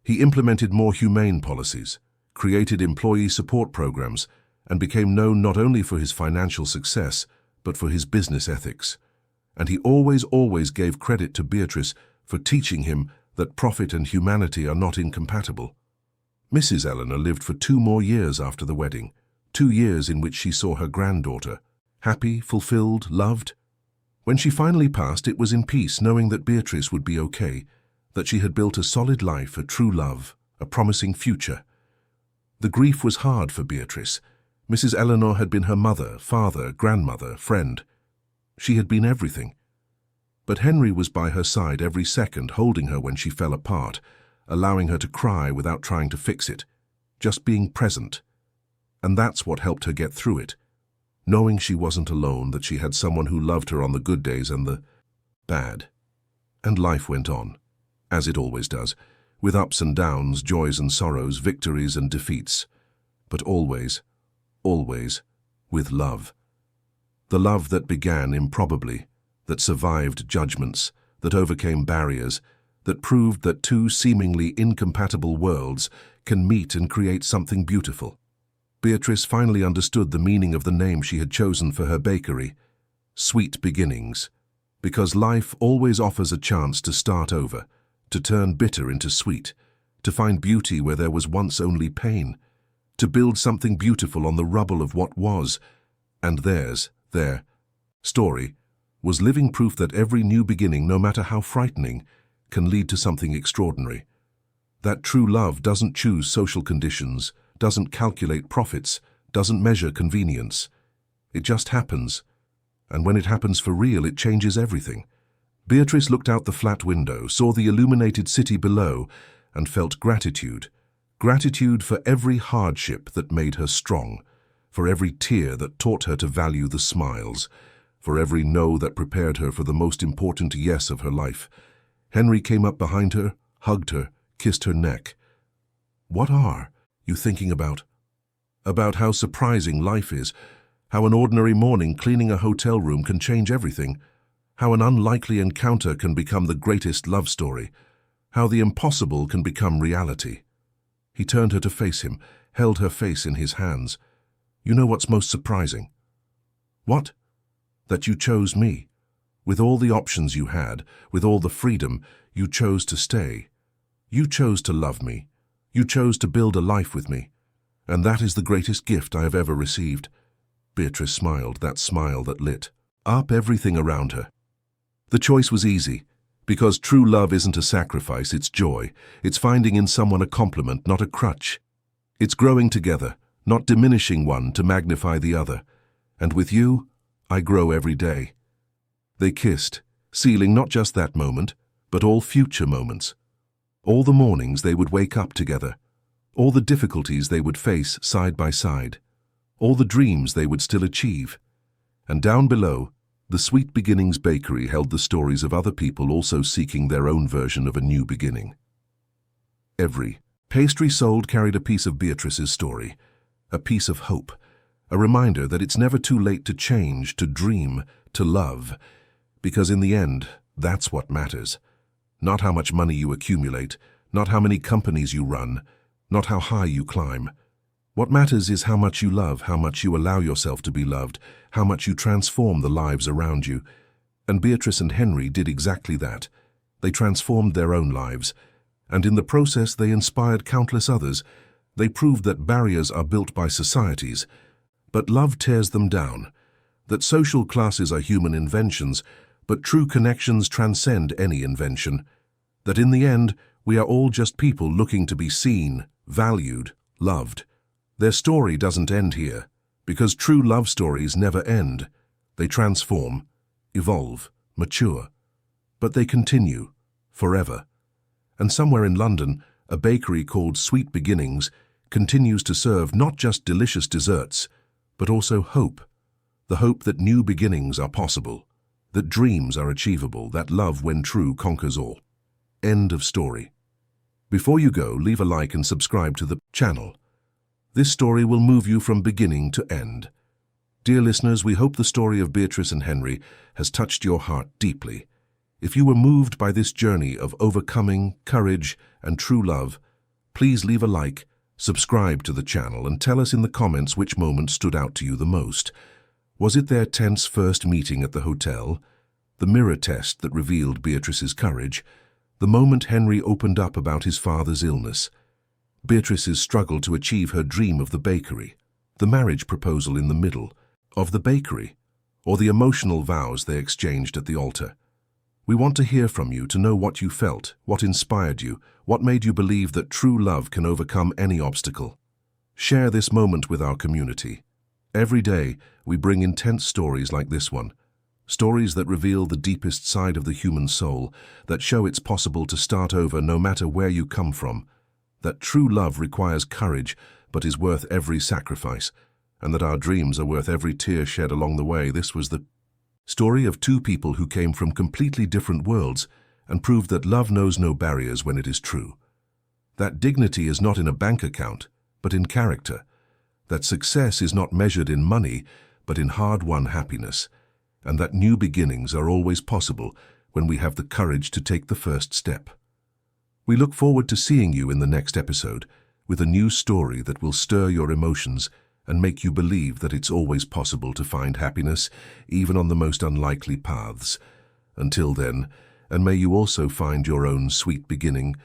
He implemented more humane policies, created employee support programs, and became known not only for his financial success, but for his business ethics. And he always gave credit to Beatrice for teaching him that profit and humanity are not incompatible. Mrs. Eleanor lived for 2 more years after the wedding, 2 years in which she saw her granddaughter, happy, fulfilled, loved. When she finally passed, it was in peace, knowing that Beatrice would be okay, that she had built a solid life, a true love, a promising future. The grief was hard for Beatrice. Mrs. Eleanor had been her mother, father, grandmother, friend. She had been everything. But Henry was by her side every second, holding her when she fell apart, allowing her to cry without trying to fix it, just being present. And that's what helped her get through it, knowing she wasn't alone, that she had someone who loved her on the good days and the bad. And life went on, as it always does, with ups and downs, joys and sorrows, victories and defeats, but always, always with love. The love that began improbably, that survived judgments, that overcame barriers, that proved that 2 seemingly incompatible worlds can meet and create something beautiful. Beatrice finally understood the meaning of the name she had chosen for her bakery, Sweet Beginnings, because life always offers a chance to start over, to turn bitter into sweet, to find beauty where there was once only pain, to build something beautiful on the rubble of what was, and their story was living proof that every new beginning, no matter how frightening, can lead to something extraordinary. That true love doesn't choose social conditions, doesn't calculate profits, doesn't measure convenience. It just happens, and when it happens for real, it changes everything. Beatrice looked out the flat window, saw the illuminated city below, and felt gratitude. Gratitude for every hardship that made her strong, for every tear that taught her to value the smiles, for every no that prepared her for the most important yes of her life. Henry came up behind her, hugged her, kissed her neck. "What are you thinking about?" "About how surprising life is, how an ordinary morning cleaning a hotel room can change everything, how an unlikely encounter can become the greatest love story, how the impossible can become reality." He turned her to face him, held her face in his hands. "You know what's most surprising?" "What?" "That you chose me. With all the options you had, with all the freedom, you chose to stay. You chose to love me. You chose to build a life with me. And that is the greatest gift I have ever received." Beatrice smiled, that smile that lit up everything around her. The choice was easy, because true love isn't a sacrifice, it's joy. It's finding in someone a complement, not a crutch. It's growing together, not diminishing one to magnify the other. And with you, I grow every day. They kissed, sealing not just that moment, but all future moments. All the mornings they would wake up together, all the difficulties they would face side by side, all the dreams they would still achieve. And down below, the Sweet Beginnings Bakery held the stories of other people also seeking their own version of a new beginning. Every pastry sold carried a piece of Beatrice's story, a piece of hope, a reminder that it's never too late to change, to dream, to love, because in the end, that's what matters. Not how much money you accumulate, not how many companies you run, not how high you climb. What matters is how much you love, how much you allow yourself to be loved, how much you transform the lives around you. And Beatrice and Henry did exactly that. They transformed their own lives, and in the process they inspired countless others. They proved that barriers are built by societies, but love tears them down, that social classes are human inventions, but true connections transcend any invention, that in the end we are all just people looking to be seen, valued, loved. Their story doesn't end here, because true love stories never end. They transform, evolve, mature, but they continue, forever. And somewhere in London, a bakery called Sweet Beginnings continues to serve not just delicious desserts, but also hope. The hope that new beginnings are possible, that dreams are achievable, that love, when true, conquers all. End of story. Before you go, leave a like and subscribe to the channel. This story will move you from beginning to end. Dear listeners, we hope the story of Beatrice and Henry has touched your heart deeply. If you were moved by this journey of overcoming, courage, and true love, please leave a like, subscribe to the channel, and tell us in the comments which moment stood out to you the most. Was it their tense first meeting at the hotel? The mirror test that revealed Beatrice's courage? The moment Henry opened up about his father's illness, Beatrice's struggle to achieve her dream of the bakery, the marriage proposal in the middle of the bakery, or the emotional vows they exchanged at the altar. We want to hear from you, to know what you felt, what inspired you, what made you believe that true love can overcome any obstacle. Share this moment with our community. Every day, we bring intense stories like this one, stories that reveal the deepest side of the human soul, that show it's possible to start over no matter where you come from, that true love requires courage but is worth every sacrifice, and that our dreams are worth every tear shed along the way. This was the story of two people who came from completely different worlds and proved that love knows no barriers when it is true. That dignity is not in a bank account, but in character. That success is not measured in money, but in hard-won happiness. And that new beginnings are always possible when we have the courage to take the first step. We look forward to seeing you in the next episode with a new story that will stir your emotions and make you believe that it's always possible to find happiness, even on the most unlikely paths. Until then, and may you also find your own sweet beginning,